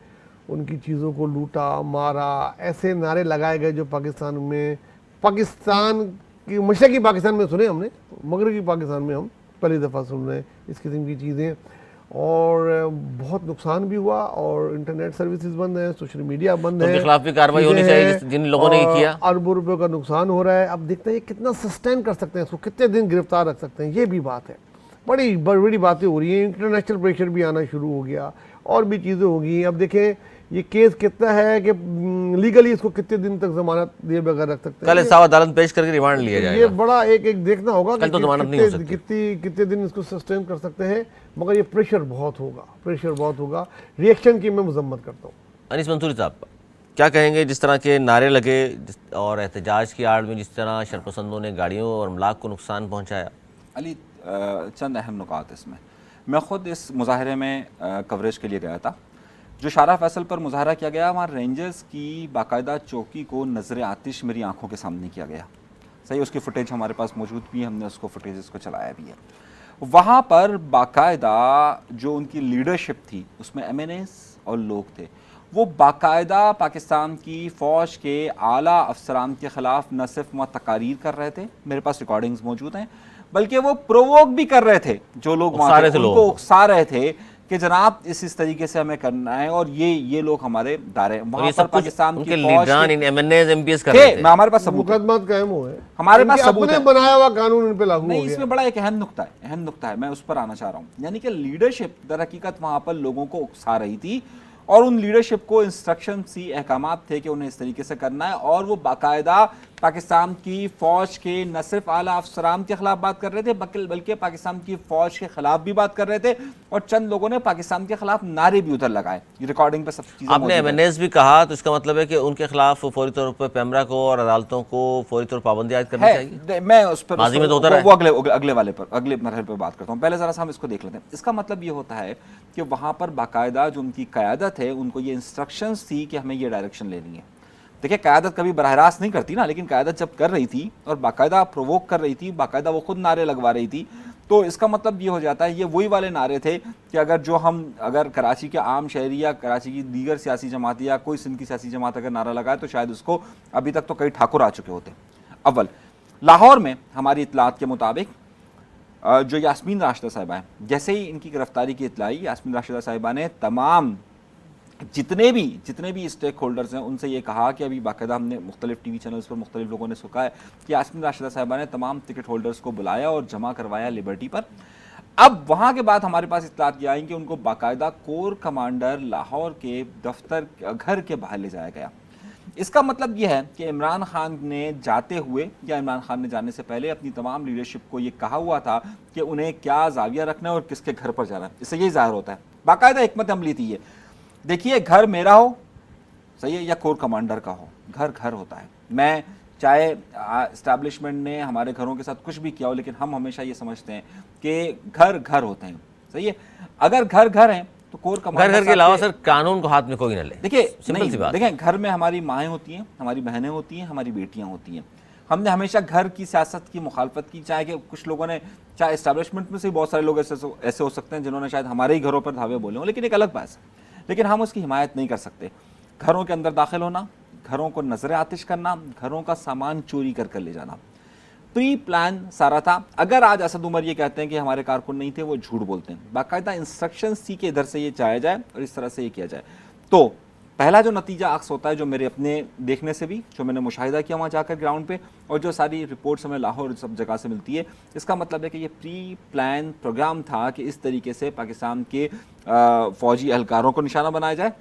उनकी चीज़ों को लूटा मारा, ऐसे नारे लगाए गए जो पाकिस्तान की मशरक़ी पाकिस्तान में सुने हमने, मगरबी पाकिस्तान में हम पहली दफ़ा सुन रहे हैं इस किस्म की चीज़ें। और बहुत नुकसान भी हुआ, और इंटरनेट सर्विसेज बंद है, सोशल मीडिया बंद है, उनके खिलाफ भी कार्रवाई होनी चाहिए जिन लोगों ने ये किया। अरबों रुपयों का नुकसान हो रहा है। अब देखते हैं कितना सस्टेन कर सकते हैं इसको, कितने दिन गिरफ्तार रख सकते हैं, ये भी बात है। बड़ी बड़ी बातें हो रही हैं, इंटरनेशनल प्रेशर भी आना शुरू हो गया, और भी चीज़ें होगी। अब देखें ये केस कितना है कि लीगली इसको कितने दिन तक जमानत दिए बगैर रख सकते हैं। कल इंसाफ अदालत पेश करके रिमांड लिया जाएगा। ये बड़ा एक देखना होगा कल तो जमानत नहीं हो सकती। कितने दिन इसको सस्टेन कर सकते हैं, मगर ये प्रेशर बहुत होगा। रिएक्शन की मैं मजम्मत करता हूँ। अनीस मंसूरी साहब क्या कहेंगे, जिस तरह के नारे लगे और एहतजाज की आड़ में जिस तरह शरपसंदों ने गाड़ियों और अमलाक को नुकसान पहुँचाया? अली, चंद अहम नुकात इसमें। मैं ख़ुद इस मुजाहरे में कवरेज के लिए गया था। जो शारा फैसल पर मुजाहरा किया गया, वहाँ रेंजर्स की बाकायदा चौकी को नज़र आतिश मेरी आंखों के सामने किया गया। सही, उसकी फुटेज हमारे पास मौजूद भी है, हमने उसको फुटेज को चलाया भी है। वहाँ पर बाकायदा जो उनकी लीडरशिप थी उसमें MNAs और लोग थे, वो बाकायदा पाकिस्तान की फ़ौज के आला अफसरान के ख़िलाफ़ न सिर्फ वहाँ तकारीर कर रहे थे, मेरे पास रिकॉर्डिंग्स मौजूद हैं, बल्कि वो प्रोवोक भी कर रहे थे। जो लोग वहाँ थे उनको उकसा रहे थे कि जनाब इस तरीके से हमें करना है, और ये लोग हमारे दायरे वहाँ पर पाकिस्तान की फौज MNAs MPs कर रहे थे। हमारे पास सबूत मुकदमा कायम हुए, हमारे पास सबूत है, बनाया हुआ कानून इन पे लागू हो गया। इसमें बड़ा एक अहम नुक्ता है, मैं उस पर आना चाह रहा हूँ। यानी कि लीडरशिप दर हकीकत वहाँ पर लोगों को उकसा रही थी, और उन लीडरशिप को इंस्ट्रक्शन सी अहकामात थे कि उन्हें इस तरीके से करना है, और वो बाकायदा पाकिस्तान की फ़ौज के न सिर्फ आला अफसरान के खिलाफ बात कर रहे थे, बल्कि पाकिस्तान की फ़ौज के खिलाफ भी बात कर रहे थे, और चंद लोगों ने पाकिस्तान के खिलाफ नारे भी उधर लगाए। रिकॉर्डिंग पे सब चीज़ें आपने MNAs भी कहा, तो इसका मतलब है कि उनके खिलाफ फौरी तौर पर पैमरा को और अदालतों को फौरी तौर पर पाबंदी आयद करनी चाहिए। मैं उस पर माजी में तो होता रहा है। वो अगले मरहले पर बात करता हूँ। पहले ज़रा सा हम इसको देख लेते हैं। इसका मतलब ये होता है कि वहाँ पर बाकायदा जो उनकी क़यादत है, उनको ये इंस्ट्रक्शंस थी कि हमें ये डायरेक्शन लेनी है। देखिए, क़यादत कभी बराह रास्त नहीं करती ना, लेकिन क़यादत जब कर रही थी और बाकायदा प्रोवोक कर रही थी, बाकायदा वो खुद नारे लगवा रही थी, तो इसका मतलब ये हो जाता है, ये वही वाले नारे थे कि अगर कराची के आम शहरी या कराची की दीगर सियासी जमात या कोई सिंध की सियासी जमात अगर नारा लगाए, तो शायद उसको अभी तक तो कई ठाकुर आ चुके होते। अव्वल, लाहौर में हमारी इतलात के मुताबिक जो यास्मीन राशिदा साहिबा हैं, जैसे ही इनकी गिरफ्तारी की इतला आई, यास्मीन राशिदा साहिबा ने तमाम जितने भी स्टेक होल्डर्स हैं उनसे ये कहा कि अभी बाकायदा हमने मुख्तलिफ TV चैनल्स पर मुख्तलिफ लोगों ने सुखा है कि यास्मीन राशिदा साहिबा ने तमाम टिकट होल्डर्स को बुलाया और जमा करवाया लिबर्टी पर। अब वहाँ के बाद हमारे पास इत्तलात ये आई कि उनको बाकायदा कोर कमांडर लाहौर के दफ्तर घर के बाहर ले जाया गया। इसका मतलब यह है कि इमरान खान ने जाते हुए या इमरान खान ने जाने से पहले अपनी तमाम लीडरशिप को ये कहा हुआ था कि उन्हें क्या जाविया रखना है और किसके घर पर जाना है। इससे यही ज़ाहिर होता है, बाकायदा हिकमत अमली थी ये। देखिए, घर मेरा हो, सही है, या कोर कमांडर का हो, घर होता है। मैं चाहे इस्टेब्लिशमेंट ने हमारे घरों के साथ कुछ भी किया हो, लेकिन हम हमेशा ये समझते हैं कि घर होते हैं, सही है। अगर घर हैं तो कोर कमांडर घर के अलावा सर कानून को हाथ में कोई न ले। देखिए, सिंपल सी बात। देखें, घर में हमारी माएँ होती हैं, हमारी बहनें होती हैं, हमारी बेटियाँ होती हैं। हमने हमेशा घर की सियासत की मुखालफत की, चाहे कि कुछ लोगों ने, चाहे इस्टेब्लिशमेंट में से बहुत सारे लोग ऐसे हो सकते हैं जिन्होंने शायद हमारे ही घरों पर धावे बोले हों, लेकिन एक अलग बात है। लेकिन हम उसकी हिमायत नहीं कर सकते। घरों के अंदर दाखिल होना, घरों को नजर आतिश करना, घरों का सामान चोरी कर ले जाना, प्री प्लान सारा था। अगर आज असद उमर ये कहते हैं कि हमारे कारकुन नहीं थे, वो झूठ बोलते हैं। बाकायदा इंस्ट्रक्शंस थी कि इधर से ये चाया जाए और इस तरह से ये किया जाए। तो पहला जो नतीजा अक्स होता है, जो मेरे अपने देखने से भी, जो मैंने मुशाहिदा किया वहाँ जाकर ग्राउंड पे, और जो सारी रिपोर्ट्स हमें लाहौर सब जगह से मिलती है, इसका मतलब है कि ये प्री प्लान प्रोग्राम था कि इस तरीके से पाकिस्तान के फ़ौजी एहलकारों को निशाना बनाया जाए,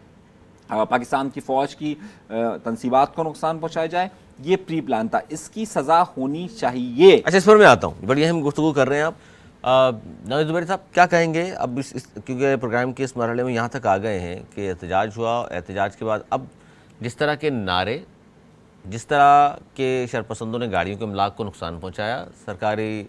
पाकिस्तान की फ़ौज की तनसीबात को नुकसान पहुँचाया जाए। ये प्री प्लान था, इसकी सज़ा होनी चाहिए। अच्छा, इस पर मैं आता हूँ। बड़ी अहम गुफ्तगू कर रहे हैं आप। नवीद ज़ुबैरी साहब क्या कहेंगे अब क्योंकि प्रोग्राम के इस मरहले में यहाँ तक आ गए हैं कि एहतजाज हुआ, एहतजाज के बाद अब जिस तरह के नारे, जिस तरह के शरपसंदों ने गाड़ियों के इमलाक को नुकसान पहुँचाया, सरकारी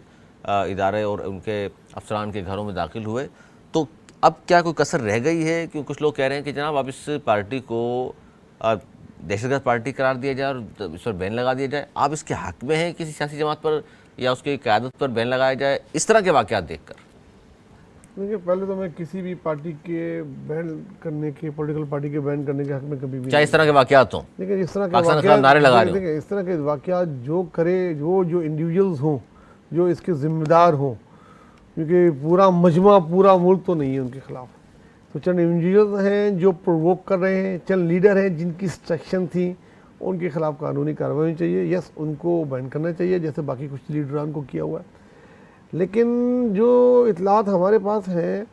इदारे और उनके अफसरान के घरों में दाखिल हुए, तो अब क्या कोई कसर रह गई है? क्योंकि कुछ लोग कह रहे हैं कि जनाब अब इस पार्टी को दहशतगर्द पार्टी करार दिया जाए और इस पर बैन लगा दिया जाए। आप इसके हक में हैं किसी सियासी जमात पर या उसकी क़यादत पर बैन लगाया जाए, इस तरह के वाक़यात देखकर? देखिए, पहले तो मैं किसी भी पार्टी के बैन करने के, पॉलिटिकल पार्टी के बैन करने के हक में कभी भी, चाहे इस तरह के वाक़यात हों, देखिए इस तरह के पाकिस्तान के खिलाफ नारे लगा रहे हो, देखिए इस तरह के वाक़यात जो करे, जो इंडिविजुअल्स हों, जो इसके ज़िम्मेदार हों, क्योंकि पूरा मजमा, पूरा मुल्क तो नहीं है उनके खिलाफ, तो चंद इंडिविजुअल्स हैं जो प्रोवोक कर रहे हैं, चंद लीडर हैं जिनकी इंस्ट्रक्शन थी, उनके खिलाफ कानूनी कार्रवाई होनी चाहिए। यस, उनको बैन करना चाहिए जैसे बाकी कुछ लीडरान को किया हुआ है। लेकिन जो इतलात हमारे पास है,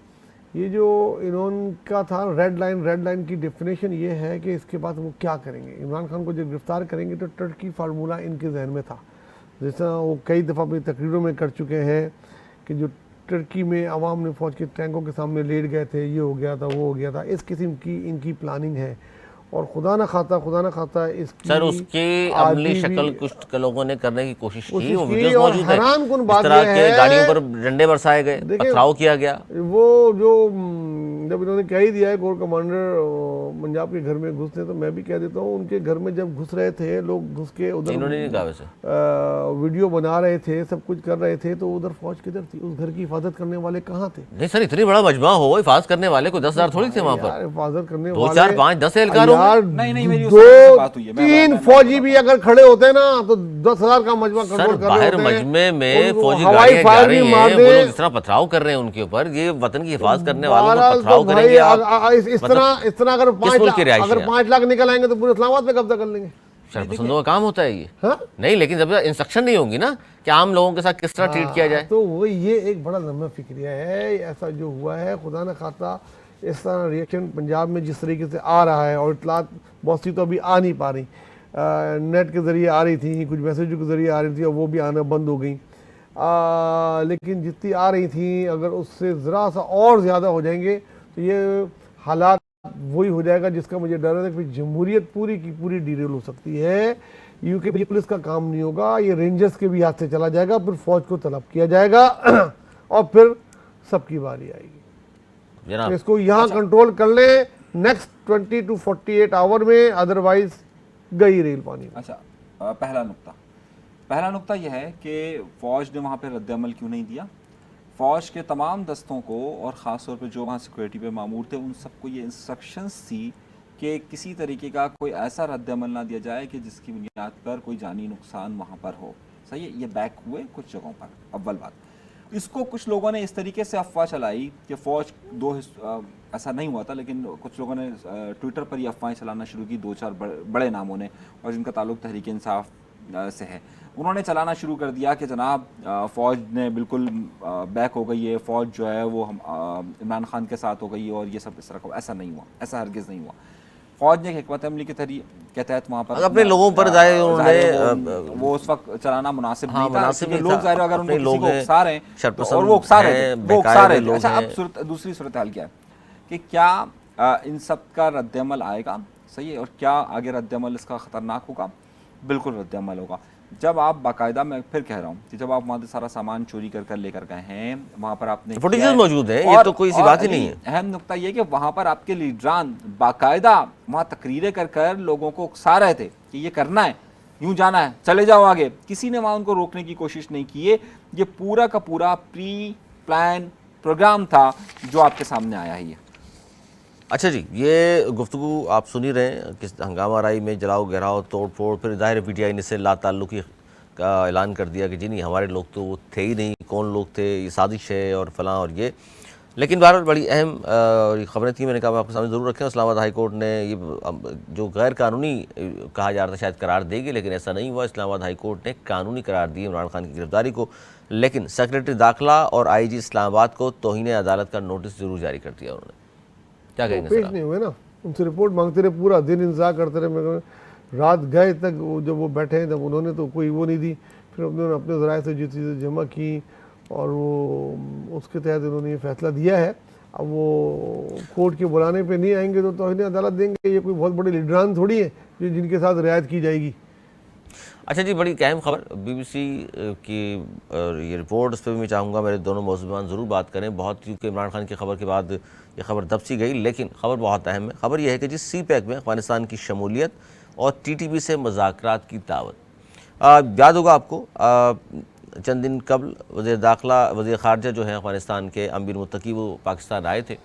ये जो इन्होंने था रेड लाइन की डेफिनेशन ये है कि इसके बाद वो क्या करेंगे। इमरान खान को जब गिरफ्तार करेंगे तो टर्की फार्मूला इनके जहन में था, जैसा वो कई दफ़ा अपनी तकरीरों में कर चुके हैं कि जो टर्की में आवाम ने फ़ौज के टैंकों के सामने लेट गए थे, ये हो गया था, वो हो गया था, इस किस्म की इनकी प्लानिंग है। और खुदा न खाता इसकी सर उसकी अमली शक्ल कुछ लोगों ने करने की कोशिश की, वो वीडियोस और मौजूद है। हैरानकुन इस बात तरह यह के है, गाड़ियों पर डंडे बरसाए गए, पथराव किया गया। वो जो जब इन्होंने कह ही दिया है कोर कमांडर पंजाब के घर में घुसने, तो मैं भी कह देता हूँ उनके घर में जब घुस रहे थे लोग, घुस के उधर इन्होंने नहीं कहा वैसे, वीडियो बना रहे थे, सब कुछ कर रहे थे, तो उधर फौज किधर थी? उस घर की हिफाजत करने वाले कहाँ थे? नहीं सर, इतनी बड़ा मजमा हो, हिफाजत करने वाले को 10,000 थोड़ी थे वहाँ पर, हिफाजत करने 2, वाले 4, 5, 10 एहलकार होंगे। नहीं, मेरी दो बात हुई है, 3 फौजी भी अगर खड़े होते ना तो 10,000 का मजमा कंट्रोल कर रहे बाहर होते। मजमे में उनको फौजी हवाई गाड़ियां जा फायर रही भी हैं, मार वो दे। लोग जिस तरह पथराव कर रहे हैं उनके ऊपर, ये वतन की हिफाजत करने वालों पर बहरहाल पथराव तो भाई, करेंगे आप। इस तरह अगर किस मुल्क के रिहायशी अगर हैं? 5 लाख निकल आएंगे तो पूरे इस्लामाबाद पे कब्जा कर लेंगे। शरपसंदों का काम होता है ये। हाँ? नहीं, लेकिन जब इंस्ट्रक्शन नहीं होंगी ना कि आम लोगों के साथ किस तरह ट्रीट किया जाए। तो वो ये एक बड़ा लम्बा फिक्रिया है, ऐसा जो हुआ है, खुदा न खाता इस तरह रिएक्शन पंजाब में जिस तरीके से आ रहा है, और इतलात बहुत सी तो अभी आ नहीं पा रही, नेट के ज़रिए आ रही थी, कुछ मैसेजों के ज़रिए आ रही थी, और वो भी आना बंद हो गई। लेकिन जितनी आ रही थी, अगर उससे ज़रा सा और ज़्यादा हो जाएंगे तो ये हालात वही हो जाएगा जिसका मुझे डर है कि जमहूरियत पूरी की पूरी डीरेल हो सकती है। यूके पुलिस का काम नहीं होगा, ये रेंजर्स के भी हाथ से चला जाएगा, फिर फौज को तलब किया जाएगा और फिर सबकी बारी आएगी। जनाब तो इसको यहाँ कंट्रोल कर ले नेक्स्ट 20 to 48 आवर में, अदरवाइज गई रेल पानी में। अच्छा, पहला नुक्ता यह है कि फौज ने वहाँ पे रद्द-ए-अमल क्यों नहीं दिया। फौज के तमाम दस्तों को और ख़ास तौर पे जो वहाँ सिक्योरिटी पे मामूर थे, उन सबको ये इंस्ट्रक्शंस थी कि किसी तरीके का कोई ऐसा रद्द-ए-अमल ना दिया जाए कि जिसकी बुनियाद पर कोई जानी नुकसान वहाँ पर हो। सही है, ये बैक हुए कुछ जगहों पर। अव्वल बात, इसको कुछ लोगों ने इस तरीके से अफवाह चलाई कि फ़ौज ऐसा नहीं हुआ था, लेकिन कुछ लोगों ने ट्विटर पर ये अफवाहें चलाना शुरू की, 2-4 बड़े नामों ने, और जिनका ताल्लुक तहरीक इंसाफ से है, उन्होंने चलाना शुरू कर दिया कि जनाब फ़ौज ने बिल्कुल बैक हो गई है, फ़ौज जो है वो इमरान खान के साथ हो गई है, और ये सब इस तरह का। ऐसा नहीं हुआ, ऐसा हरगिज़ नहीं हुआ। फ़ौज ने हिकमत अमली के तहत वहाँ पर अपने लोगों पर वो उस वक्त चलाना मुनासिब हाँ, नहीं था। लोग ज़ाहिर अगर उनको किसी को उकसा रहे हैं, और वो उकसा रहे थे। अच्छा, अब दूसरी सूरत हाल क्या है कि क्या इन सब का रद्द-ए-अमल आएगा, सही है, और क्या आगे रद्द-ए-अमल इसका ख़तरनाक होगा? बिल्कुल रद्द-ए-अमल होगा। जब आप बाकायदा, मैं फिर कह रहा हूँ कि जब आप वहाँ से सारा सामान चोरी कर लेकर गए हैं, वहाँ पर आपने फुटेजेस मौजूद है, ये तो कोई सी बात ही नहीं है। अहम नुकता ये कि वहाँ पर आपके लीडरान बाकायदा वहाँ तकरीरें कर लोगों को उकसा रहे थे कि ये करना है, यूँ जाना है, चले जाओ आगे। किसी ने वहाँ उनको रोकने की कोशिश नहीं की है। ये पूरा का पूरा प्री प्लान प्रोग्राम था जो आपके सामने आया ही है। अच्छा जी, ये गुफ्तगू आप सुन ही रहे हैं, किस हंगामा राई में जलाओ गहराओ तोड़ फोड़, फिर ज़ाहिर पीटीआई ने से ला-ताल्लुकी का ऐलान कर दिया कि जी नहीं, हमारे लोग तो वो थे ही नहीं, कौन लोग थे, ये साजिश है और फलां और ये। लेकिन बहरहाल बड़ी अहम खबरें थी, मैंने कहा आपके सामने ज़रूर रखें। इस्लामाबाद हाई कोर्ट ने ये जो गैर कानूनी कहा जा रहा था शायद करार देगी, लेकिन ऐसा नहीं हुआ। इस्लामाबाद हाई कोर्ट ने कानूनी करार दी इमरान खान की गिरफ्तारी को, लेकिन सेक्रेटरी दाखिला और IG इस्लामाबाद को तौहीन अदालत का नोटिस ज़रूर जारी कर दिया उन्होंने। क्या कहेंगे पेश नहीं हुए ना, उनसे रिपोर्ट मांगते रहे, पूरा दिन इंतजार करते रहे। मैं रात गए तक जब वो बैठे हैं, तब उन्होंने तो कोई वो नहीं दी। फिर उन्होंने अपने ज़राए से जो चीज़ें जमा की, और वो उसके तहत इन्होंने ये फैसला दिया है। अब वो कोर्ट के बुलाने पे नहीं आएंगे तो तौहीन अदालत देंगे, ये कोई बहुत बड़ी लीडरान थोड़ी है जो जिनके साथ रियायत की जाएगी। अच्छा जी, बड़ी अहम खबर BBC की ये रिपोर्ट, उस पर भी मैं चाहूँगा मेरे दोनों मौजूदान ज़रूर बात करें बहुत, क्योंकि इमरान खान की खबर के बाद ये खबर दब सी गई, लेकिन खबर बहुत अहम है। खबर यह है कि जी CPEC में अफगानिस्तान की शमूलियत और TTP से मुज़ाकरात की दावत। याद होगा आपको चंद दिन कबल वज़ीर दाखिला वज़ीर ख़ारजा जो है अफ़गानिस्तान के अमीर मुत्तकी, वो पाकिस्तान आए थे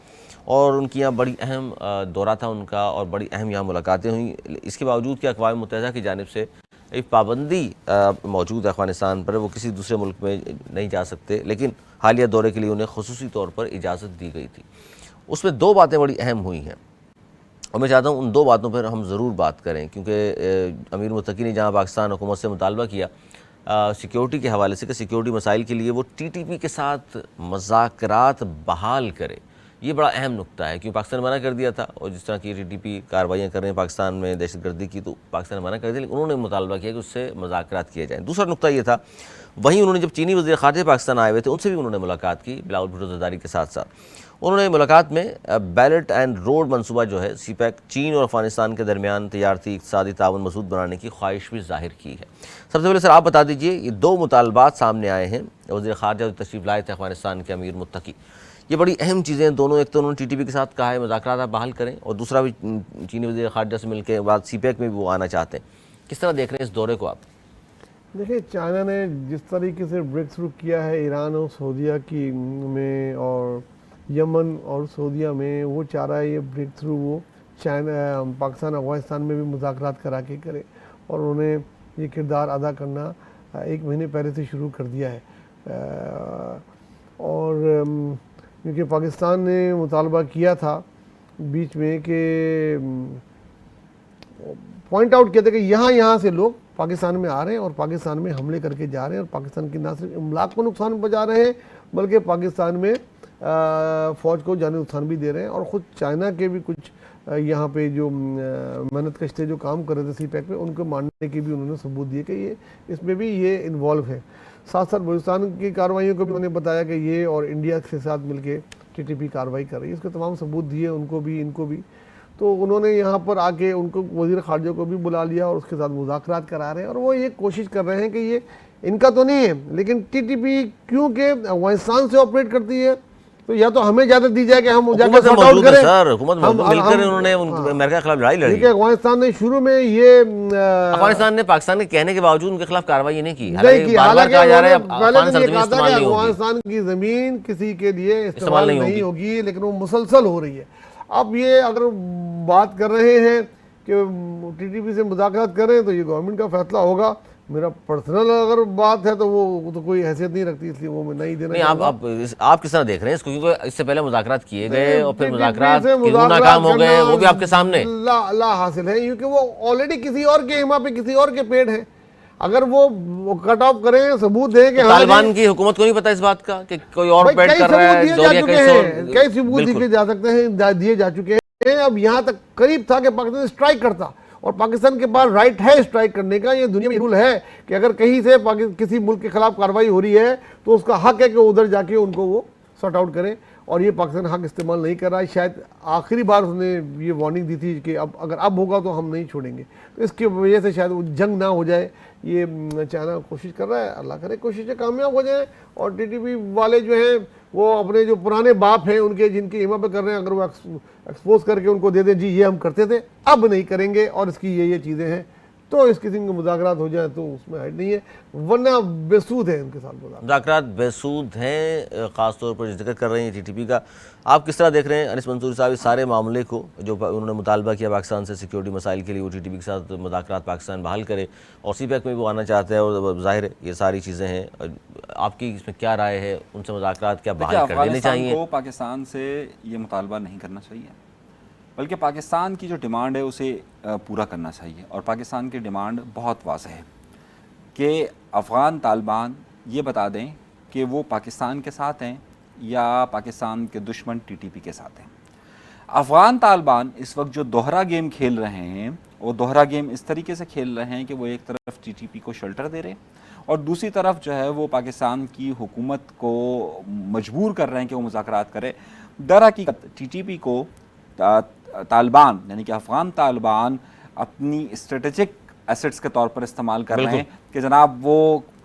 और उनकी यहाँ बड़ी अहम दौरा था उनका और बड़ी अहम यहाँ मुलाकातें हुई। इसके बावजूद कि अक़वाम मुत्तहिदा की जानिब से एक पाबंदी मौजूद है अफ़गानिस्तान पर, वो किसी दूसरे मुल्क में नहीं जा सकते, लेकिन हालिया दौरे के लिए उन्हें ख़ुसूसी तौर पर इजाज़त दी गई थी। उसमें दो बातें बड़ी अहम हुई हैं और मैं चाहता हूँ उन दो बातों पर हम ज़रूर बात करें, क्योंकि अमीर मुत्तकी ने जहाँ पाकिस्तान हुकूमत से मुतालबा किया सिक्योरिटी के हवाले से कि सिक्योरिटी मसाइल के लिए वो TTP के साथ मज़ाकरात बहाल करे, ये बड़ा अहम नुक्ता है, क्योंकि पाकिस्तान ने मना कर दिया था। और जिस तरह की TTP कार्रवाइयाँ कर रहे हैं पाकिस्तान में दहशतगर्दी की, तो पाकिस्तान ने मना कर दिया, लेकिन उन्होंने मुतालबा किया कि उससे मज़ाकरात किए जाएँ। दूसरा नुक्ता ये था, वहीं उन्होंने जब चीनी वज़ीर ख़ारजा पाकिस्तान आए हुए थे उनसे भी उन्होंने मुलाकात की बिलावल भुट्टो ज़रदारी के साथ साथ। उन्होंने मुलाकात में बेल्ट एंड रोड मनसूबा जो है CPEC, चीन और अफ़गानिस्तान के दरमियान तजारती इक़्तिसादी ताउन मज़बूत बनाने की ख्वाहिश भी ज़ाहिर की है। सबसे पहले सर आप बता दीजिए, ये दो मुतालबात सामने आए हैं, वज़ीर ख़ारजा जो तशरीफ़ लाए थे अफ़गानिस्तान के अमीर मुत्तकी, ये बड़ी अहम चीज़ें हैं दोनों। एक तो उन्होंने TTP के साथ कहा है मुज़ाकरात आप बहाल करें, और दूसरा भी चीनी वज़ीर ख़ारजा से मिल के बाद CPEC में भी वो आना चाहते हैं। किस तरह देख रहे हैं इस दौरे को आप? देखिए, चाइना ने जिस तरीके से ब्रेक थ्रू किया है ईरान और सऊदीया की में और यमन और सऊदीया में, वो चाह रहा है ये ब्रेक थ्रू वो चाइना पाकिस्तान अफगानिस्तान में भी मुज़ाकरात करा के करे, और उन्हें ये किरदार अदा करना 1 महीने पहले से शुरू कर दिया है। और क्योंकि पाकिस्तान ने मुतालबा किया था बीच में कि पॉइंट आउट किया था कि यहाँ से लोग पाकिस्तान में आ रहे हैं और पाकिस्तान में हमले करके जा रहे हैं, और पाकिस्तान की न सिर्फ इमलाक को नुकसान पहुँचा रहे हैं बल्कि पाकिस्तान में फ़ौज को जानी नुकसान भी दे रहे हैं। और ख़ुद चाइना के भी कुछ यहाँ पे जो मेहनत कश्ते जो काम कर रहे थे CPEC पे, उनको मानने के भी उन्होंने सबूत दिए कि ये इसमें भी ये इन्वॉल्व है। साथ साथ बलूचिस्तान की कार्रवाइयों को भी उन्होंने बताया कि ये और इंडिया के साथ मिलके TTP कार्रवाई कर रही है, इसके तमाम सबूत दिए उनको भी इनको भी। तो उन्होंने यहाँ पर आके उनको वज़ीर ख़ारजा को भी बुला लिया और उसके साथ मुज़ाकरात करा रहे हैं, और वो ये कोशिश कर रहे हैं कि ये इनका तो नहीं है, लेकिन TTP क्योंकि अफगानिस्तान से ऑपरेट करती है तो या तो हमें इजाज़त दी जाए कि हम जाकर सॉर्ट आउट करें। सर हुकूमत मिलकर उन्होंने अमेरिका के खिलाफ लड़ाई लड़ी। ठीक है, अफगानिस्तान ने शुरू में ये अफगानिस्तान ने पाकिस्तान के कहने के बावजूद उनके खिलाफ कार्रवाई नहीं की। हालांकि अफगानिस्तान की ज़मीन किसी के लिए इस्तेमाल नहीं होगी, लेकिन वो मुसलसल हो रही है। अब ये अगर बात कर रहे हैं कि TTP से मुज़ाकरात करें तो ये गवर्नमेंट का फैसला होगा। मेरा पर्सनल अगर बात है तो वो तो कोई हैसियत नहीं रखती, इसलिए वो मैं नहीं देना। नहीं, आप किस तरह देख रहे हैं इसको, क्योंकि इससे पहले मुज़ाकरात किए गए और फिर मुज़ाकरात नाकाम हो गए, वो भी आपके सामने ला हासिल है, क्योंकि वो ऑलरेडी किसी और के हिमा पे किसी और के पेड़ है। अगर वो कट ऑफ करें, सबूत दें कि तालिबान की हुकूमत को नहीं पता इस बात का कि कोई और पेड़ कर रहा है, कई सबूत दिए जा सकते हैं, दिए जा चुके हैं। अब यहाँ तक करीब था कि पाकिस्तान स्ट्राइक करता, और पाकिस्तान के पास राइट है स्ट्राइक करने का। ये दुनिया में रूल है कि अगर कहीं से किसी मुल्क के खिलाफ कार्रवाई हो रही है तो उसका हक है कि उधर जाके उनको वो सॉर्ट आउट करें, और ये पाकिस्तान हक इस्तेमाल नहीं कर रहा है। शायद आखिरी बार उसने ये वार्निंग दी थी कि अब अगर अब होगा तो हम नहीं छोड़ेंगे, तो इसकी वजह से शायद वो जंग ना हो जाए, ये चाइना कोशिश कर रहा है। अल्लाह करे कोशिशें कामयाब हो जाए, और TTP वाले जो हैं वो अपने जो पुराने बाप हैं उनके जिनकी हिमा पे कर रहे हैं, अगर वो एक्सपोज करके उनको दे दें जी ये हम करते थे अब नहीं करेंगे और इसकी ये चीज़ें हैं, तो इस किस्म के मुज़ाकरात हो जाए तो उसमें हर्ज नहीं है, वरना बेसूद है उनके साथ मुज़ाकरात बेसूद हैं। ख़ासतौर पर जिक्र कर रहे हैं TTP का, आप किस तरह देख रहे हैं अनिस मंसूरी साहब इस सारे मामले को, जो उन्होंने मुतालबा किया पाकिस्तान से सिक्योरिटी मसाइल के लिए वो TTP के साथ मुज़ाकरात पाकिस्तान बहाल करे, और CPEC में भी वो आना चाहता है, और ज़ाहिर है ये सारी चीज़ें हैं, आपकी इसमें क्या राय है? उनसे मुज़ाकरात क्या बहाल कर देने चाहिए? पाकिस्तान से ये मुतालबा नहीं करना चाहिए, बल्कि पाकिस्तान की जो डिमांड है उसे पूरा करना चाहिए। और पाकिस्तान की डिमांड बहुत वाज़ेह है कि अफ़गान तालिबान ये बता दें कि वो पाकिस्तान के साथ हैं या पाकिस्तान के दुश्मन TTP के साथ हैं। अफ़गान तालिबान इस वक्त जो दोहरा गेम खेल रहे हैं, वो दोहरा गेम इस तरीके से खेल रहे हैं कि वो एक तरफ टीटीपी को शेल्टर दे रहे हैं और दूसरी तरफ जो है वो पाकिस्तान की हुकूमत को मजबूर कर रहे हैं कि वो मुज़ाकरात करे। दर हकीकत टीटीपी को तालिबान यानी कि अफ़गान तालिबान अपनी स्ट्रेटेजिक एसेट्स के तौर पर इस्तेमाल कर रहे हैं कि जनाब वो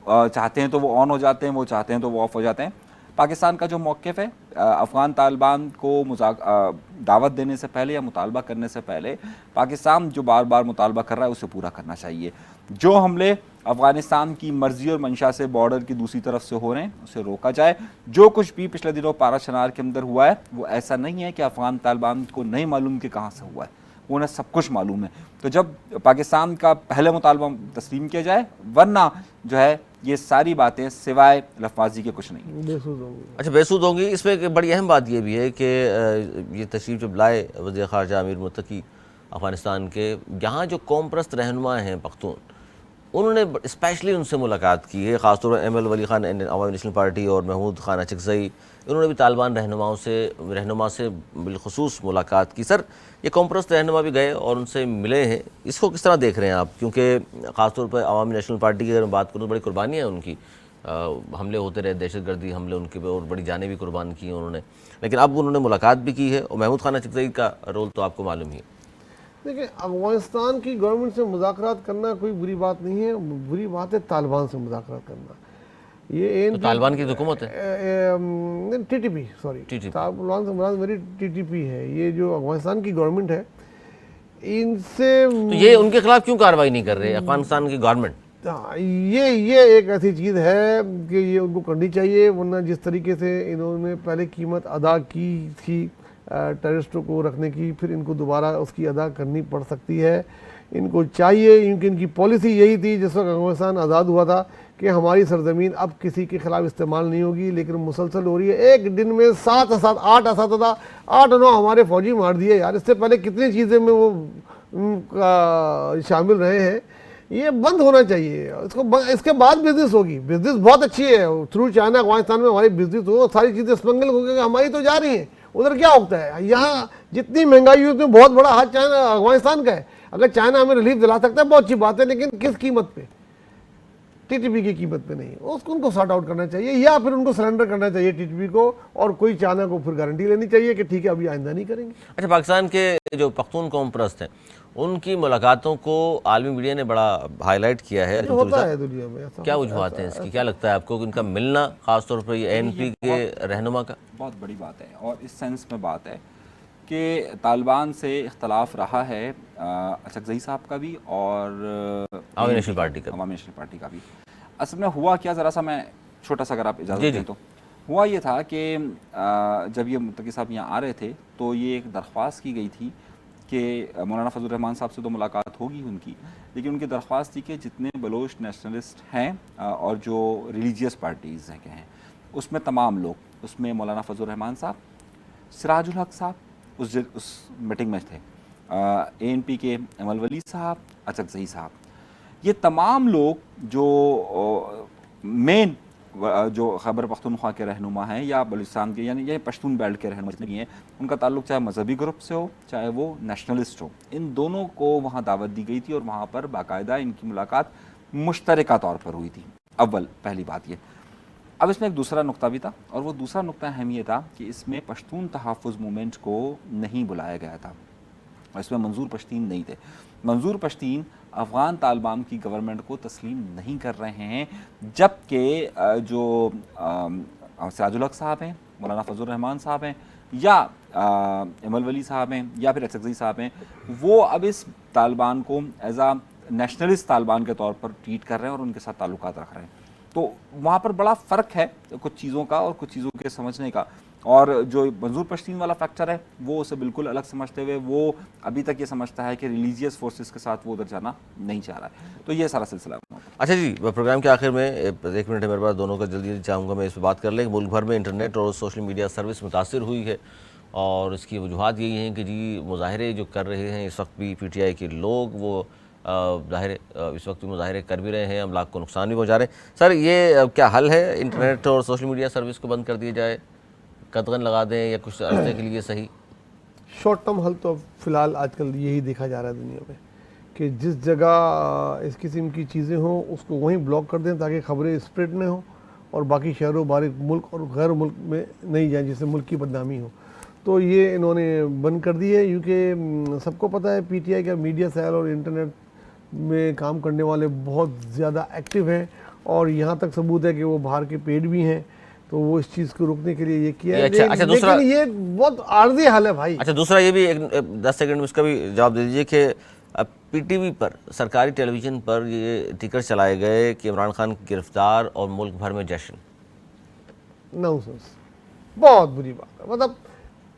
चाहते हैं तो वो ऑन हो जाते हैं, वो चाहते हैं तो वो ऑफ हो जाते हैं। पाकिस्तान का जो मौक़िफ़ है अफ़गान तालिबान को दावत देने से पहले या मुतालबा करने से पहले पाकिस्तान जो बार बार मुतालबा कर रहा है उसे पूरा करना चाहिए। जो हमले अफ़गानिस्तान की मर्ज़ी और मंशा से बॉर्डर की दूसरी तरफ से हो रहे हैं उसे रोका जाए। जो कुछ भी पिछले दिनों पाराशनार के अंदर हुआ है वो ऐसा नहीं है कि अफ़गान तालिबान को नहीं मालूम कि कहाँ से हुआ है, उन्हें सब कुछ मालूम है। तो जब पाकिस्तान का पहले मुतालबा तस्लीम किया जाए, वरना जो है ये सारी बातें सिवाय लफाजी के कुछ नहीं बेसूद होंगी। अच्छा, बेसूद होंगी। इसमें एक बड़ी अहम बात ये भी है कि ये तशरीफ जब लाए वज़ीर ख़ारजा अमीर मुत्तकी अफ़गानिस्तान के, यहाँ जो कौम परस्त रहनुमा हैं पख्तून, उन्होंने स्पेशली उनसे मुलाकात की है, ख़ासतौर पर एम एल वली ख़ान अवामी नेशनल पार्टी और महमूद ख़ान अचकज़ई, इन्होंने भी तालिबान रहनुमा से बिलखुसूस मुलाकात की। सर, ये कौम परस्त रहनुमा भी गए और उनसे मिले हैं, इसको किस तरह देख रहे हैं आप? क्योंकि ख़ासतौर पर अवामी नेशनल पार्टी की अगर बात करूँ तो बड़ी कुर्बानी है उनकी, हमले होते रहे, दहशतगर्दी हमले उनके पे, और बड़ी जानें भी कुर्बान की हैं उन्होंने, लेकिन अब उन्होंने मुलाकात भी की है। और महमूद ख़ान अचकज़ई का रोल तो आपको मालूम ही है। देखिए, अफगानिस्तान की गवर्नमेंट से मुज़ाकरात करना कोई बुरी बात नहीं है, बुरी बात है तालिबान से मुज़ाकरात करना। ये तो तालिबान की हुकूमत है, टीटीपी, सॉरी, TTP। तालिबान से मुराद मेरी टीटीपी है। ये जो अफगानिस्तान की गवर्नमेंट है, इनसे तो ये उनके खिलाफ क्यों कार्रवाई नहीं कर रहे अफगानिस्तान की गवर्नमेंट? ये एक ऐसी चीज़ है कि ये उनको करनी चाहिए, वरना जिस तरीके से इन्होंने पहले कीमत अदा की थी टेररिस्टों को रखने की, फिर इनको दोबारा उसकी अदा करनी पड़ सकती है। इनको चाहिए, क्योंकि इनकी पॉलिसी यही थी जिस वक्त अफगानिस्तान आज़ाद हुआ था कि हमारी सरजमीन अब किसी के खिलाफ इस्तेमाल नहीं होगी, लेकिन मुसलसल हो रही है। एक दिन में 7 8 9 हमारे फौजी मार दिए यार। इससे पहले कितनी चीज़ें में वो शामिल रहे हैं। ये बंद होना चाहिए, इसके बाद बिजनेस होगी। बिजनेस बहुत अच्छी है, थ्रू चाइना अफगानिस्तान में हमारी बिजनेस हो, सारी चीज़ें स्मगल होगी, हमारी तो जा रही हैं। उधर क्या होता है? यहाँ जितनी महंगाई हुई उसमें बहुत बड़ा हाथ चाइना अफगानिस्तान का है। अगर चाइना हमें रिलीफ दिला सकता है बहुत अच्छी बात है, लेकिन किस कीमत पे? टीटीपी की कीमत पे नहीं। उसको उनको सॉर्ट आउट करना चाहिए, या फिर उनको सरेंडर करना चाहिए टीटीपी को, और कोई चाइना को फिर गारंटी लेनी चाहिए कि ठीक है अभी आइंदा नहीं करेंगे। अच्छा, पाकिस्तान के जो पख्तून कौम परस्त हैं उनकी मुलाकातों को आलमी मीडिया ने बड़ा हाईलाइट किया है। होता है दुनिया में ऐसा। क्या वजूहत हैं इसकी? क्या लगता है आपको कि इनका मिलना खासतौर पर ये एनपी के रहनुमा का बहुत बड़ी बात है? और इस सेंस में बात है कि तालिबान से इख्तलाफ रहा है अचकज़ई साहब का भी और अवामी नेशनल पार्टी का अवामी नेशनल पार्टी का भी। असल में हुआ क्या, ज़रा सा मैं छोटा सा अगर आप इजाज़त दें तो, हुआ ये था कि जब ये मुत्तकी साहब यहाँ आ रहे थे तो ये एक दरख्वास्त की गई थी कि मौलाना फजल रहमान साहब से तो मुलाकात होगी उनकी, लेकिन उनकी दरख्वास्त थी कि जितने बलोच नेशनलिस्ट हैं और जो रिलीजियस पार्टीज़ हैं हैं उसमें तमाम लोग, उसमें मौलाना फजल रहमान साहब, सिराजुल हक साहब उस मीटिंग में थे, ANP के एमल वली साहब, अचकज़ई साहब, ये तमाम लोग जो मेन जो खैबर पख्तूनख्वा के रहनुमा हैं या बलूचिस्तान के यानी ये पश्तून बेल्ट के रहनुमा जितने भी हैं, उनका ताल्लुक चाहे मजहबी ग्रुप से हो चाहे वो नेशनलिस्ट हो, इन दोनों को वहाँ दावत दी गई थी और वहाँ पर बाकायदा इनकी मुलाकात मुश्तरका तौर पर हुई थी। अव्वल पहली बात ये। अब इसमें एक दूसरा नुक्ता भी था, और वो दूसरा नुक्ता अहम ये था कि इसमें पश्तून तहफ़्फ़ुज़ मूवमेंट को नहीं बुलाया गया था, इसमें मंजूर पश्तीन नहीं थे। मंजूर पश्तीन अफ़गान तालिबान की गवर्नमेंट को तस्लीम नहीं कर रहे हैं, जबकि जो सिराजुल हक साहब हैं, मौलाना फजल रहमान साहब हैं या एमल वली साहब हैं या फिर अचकज़ई साहब हैं, वो अब इस तालिबान को एज आ नेशनलिस्ट तालिबान के तौर पर ट्रीट कर रहे हैं और उनके साथ ताल्लुकात रख रहे हैं। तो वहाँ पर बड़ा फ़र्क है कुछ चीज़ों का और कुछ चीज़ों के समझने का। और जो मंजूर पश्तीन वाला फैक्टर है वो उसे बिल्कुल अलग समझते हुए वो अभी तक ये समझता है कि रिलीजियस फोर्सेस के साथ वो उधर जाना नहीं चाह रहा है। तो ये सारा सिलसिला है। अच्छा जी, प्रोग्राम के आखिर में 1 मिनट है मेरे पास, दोनों का जल्दी चाहूँगा मैं इस पर बात कर लें। मुल्क भर में इंटरनेट और सोशल मीडिया सर्विस मुतासर हुई है और इसकी वजूहत यही हैं कि जी मुजाहरे जो कर रहे हैं इस वक्त भी PTI के लोग, वो ज़ाहिर इस वक्त भी मुजाहरे कर भी रहे हैं, अमलाक को नुकसान भी पहुँचा रहे हैं। सर, ये क्या हल है? इंटरनेट और सोशल मीडिया सर्विस को बंद कर दिया जाए, कतगन लगा दें, या कुछ अरसे के लिए सही? शॉर्ट टर्म हल तो फिलहाल आजकल यही देखा जा रहा है दुनिया में कि जिस जगह इस किस्म की चीज़ें हों उसको वहीं ब्लॉक कर दें ताकि खबरें स्प्रेड न हो और बाकी शहरों बाहर मुल्क और गैर मुल्क में नहीं जाए जिससे मुल्क की बदनामी हो। तो ये इन्होंने बंद कर दी है क्योंकि सबको पता है पीटीआई का मीडिया सेल और इंटरनेट में काम करने वाले बहुत ज़्यादा एक्टिव हैं और यहाँ तक सबूत है कि वो बाहर के पेड भी हैं, तो वो इस चीज़ को रोकने के लिए ये किया है। अच्छा, दूसरा, लेकिन ये बहुत आर्जी हाल है भाई। अच्छा, दूसरा ये भी एक 10 सेकंड में इसका भी जवाब दे दीजिए कि पीटीवी पर, सरकारी टेलीविज़न पर ये टिकर चलाए गए कि इमरान खान गिरफ्तार और मुल्क भर में जश्न। नॉनसेंस, बहुत बुरी बात है। मतलब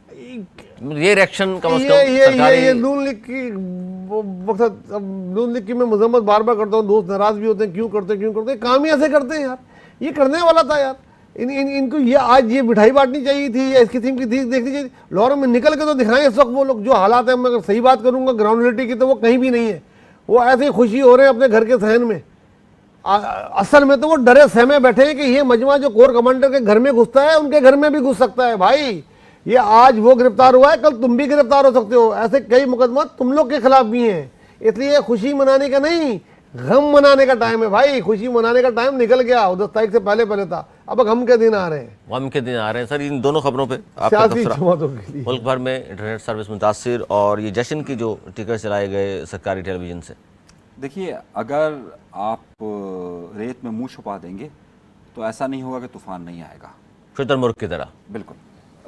ये रिएक्शन कम से कम सरकारी ये नून लीग की मकसद, अब नून लीग की मैं मजम्मत बार बार करता हूँ, दोस्त नाराज भी होते हैं, क्यों करते हैं, काम ही ऐसे करते हैं यार। ये करने वाला था यार, इनको ये आज ये मिठाई बांटनी चाहिए थी या इस किस्म की चीज देखनी चाहिए। लाहौर में निकल के तो दिखाएं इस वक्त वो लोग जो हालात है। मैं अगर सही बात करूंगा ग्राउंड रियलिटी की तो वो कहीं भी नहीं है, वो ऐसे ही खुशी हो रहे हैं अपने घर के सहन में। असल में तो वो डरे सहमे बैठे हैं कि ये मजमा जो कोर कमांडर के घर में घुसता है उनके घर में भी घुस सकता है। भाई ये आज वो गिरफ्तार हुआ है, कल तुम भी गिरफ्तार हो सकते हो। ऐसे कई मुकदमा तुम लोग के खिलाफ भी हैं, इसलिए खुशी मनाने का नहीं, गम मनाने का टाइम है भाई। खुशी मनाने का टाइम निकल गया, 10 तारीख से पहले था, अब गम के दिन आ रहे हैं। गम के दिन आ रहे हैं सर। इन दोनों खबरों पे सियासी जमातों के लिए मुल्क भर में इंटरनेट सर्विस मुतासिर और ये जश्न की जो टिकर चलाए गए सरकारी टेलीविजन से। देखिए, अगर आप रेत में मुंह छुपा देंगे तो ऐसा नहीं होगा कि तूफान नहीं आएगा, शुतुरमुर्ग की तरह। बिल्कुल।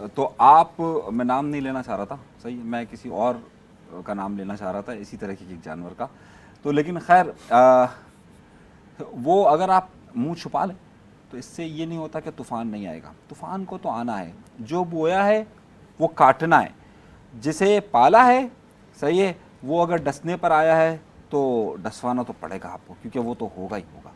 तो आप, मैं नाम नहीं लेना चाह रहा था, सही, मैं किसी और का नाम लेना चाह रहा था, इसी तरह के एक जानवर का। तो लेकिन खैर, वो अगर आप मुंह छुपा लें तो इससे ये नहीं होता कि तूफान नहीं आएगा। तूफान को तो आना है, जो बोया है वो काटना है, जिसे पाला है, सही है, वो अगर डसने पर आया है तो डसवाना तो पड़ेगा आपको, क्योंकि वो तो होगा ही होगा।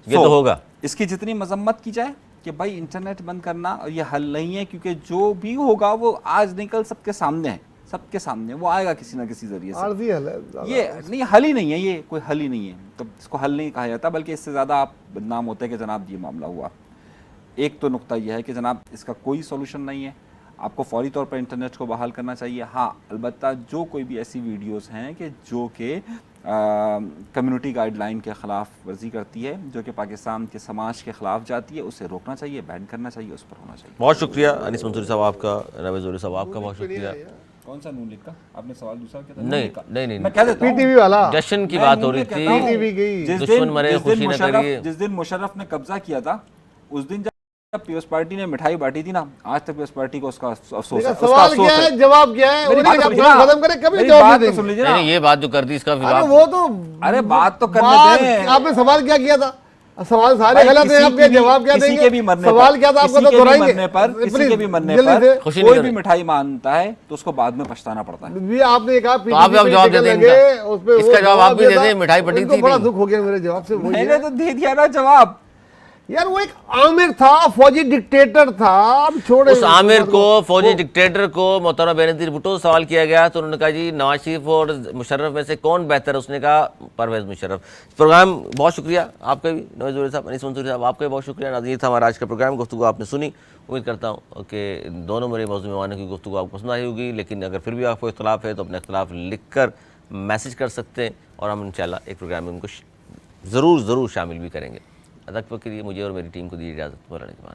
ये तो होगा। इसकी जितनी मजम्मत की जाए कि भाई इंटरनेट बंद करना ये हल नहीं है, क्योंकि जो भी होगा वो आज निकल सबके सामने है, सबके सामने वो आएगा किसी ना किसी जरिए से। आर्जी हल है, ये नहीं, हल ही नहीं है, ये कोई हल ही नहीं है। तो इसको हल नहीं कहा जाता, बल्कि इससे ज़्यादा आप बदनाम होते हैं कि जनाब ये मामला हुआ। एक तो नुक्ता यह है कि जनाब इसका कोई सोल्यूशन नहीं है, आपको फौरी तौर पर इंटरनेट को बहाल करना चाहिए। हाँ, अलबत्ता जो कोई भी ऐसी वीडियोस हैं कि जो कि कम्युनिटी गाइडलाइन के ख़िलाफ़ वर्जी करती है, जो कि पाकिस्तान के समाज के ख़िलाफ़ जाती है, उसे रोकना चाहिए, बैन करना चाहिए, उस पर होना चाहिए। बहुत शुक्रिया अनीस मंसूरी साहब आपका, रवेज़ ज़ोहरी साहब आपका बहुत शुक्रिया। कौन सा नून लीग का? आपने सवाल दूसरा किया था? नहीं, मैं कह देता हूं, पीटीवी वाला जश्न की बात हो रही थी। पीटीवी की दुश्मन मरे खुशी न करिए। जिस दिन मुशर्रफ ने कब्जा किया था, उस दिन जब पीपल्स पार्टी ने मिठाई बांटी थी ना, आज तक पीपल्स पार्टी को उसका अफसोस है। सवाल क्या है, जवाब क्या है, मेरी बात खत्म करें, कभी मेरी जवाब बात नहीं तो सुन देंगे। लीजिए ना। नहीं, ये बात जो कर दी इसका अरे विवाद। वो तो, अरे बात तो करने दें। आपने सवाल क्या किया था? सवाल सारे भाई, गलत हैं, आपके जवाब क्या किसी देंगे? के भी मरने सवाल पर, क्या था आपका? किसी तो के भी दोहराएंगे मरने पर, किसी के भी मरने जल्दी पर से। खुशी नहीं कोई होनी। भी मिठाई मानता है तो उसको बाद में पछताना पड़ता है। भी आपने कहा तो आप जवाब दे दें इनका। इसका जवाब आप भी दे दें, मिठाई बटी थी बड़ा नहीं। दुख हो गया मेरे जवाब से। वही मैंने है तो दे दिया ना जवाब। यार, वो एक आमिर था, फौजी डिक्टेटर था, अब छोड़े उस आमिर को, फौजी डिक्टेटर को मोहतरमा बेनज़ीर भुट्टो सवाल किया गया तो उन्होंने कहा जी नवाज शरीफ और मुशर्रफ में से कौन बेहतर है? उसने कहा परवेज़ मुशर्रफ। प्रोग्राम बहुत शुक्रिया आपका भी नवाज ज़ोहरी साहब, अनीस मंसूरी साहब आपका भी बहुत शुक्रिया। नाज़रीन, था हमारा आज का प्रोग्राम, गुफ्तगू आपने सुनी। उम्मीद करता हूँ कि दोनों मेरे मौजूद मेहमानों की गुफ्तगू आपको पसंद आई होगी। लेकिन अगर फिर भी आपको इख्तलाफ है तो अपना इख्तलाफ लिख कर मैसेज कर सकते हैं और हम इंशाल्लाह एक प्रोग्राम में उनको ज़रूर शामिल भी करेंगे। अदक के लिए मुझे और मेरी टीम को दी इजाज़त। मौलाना।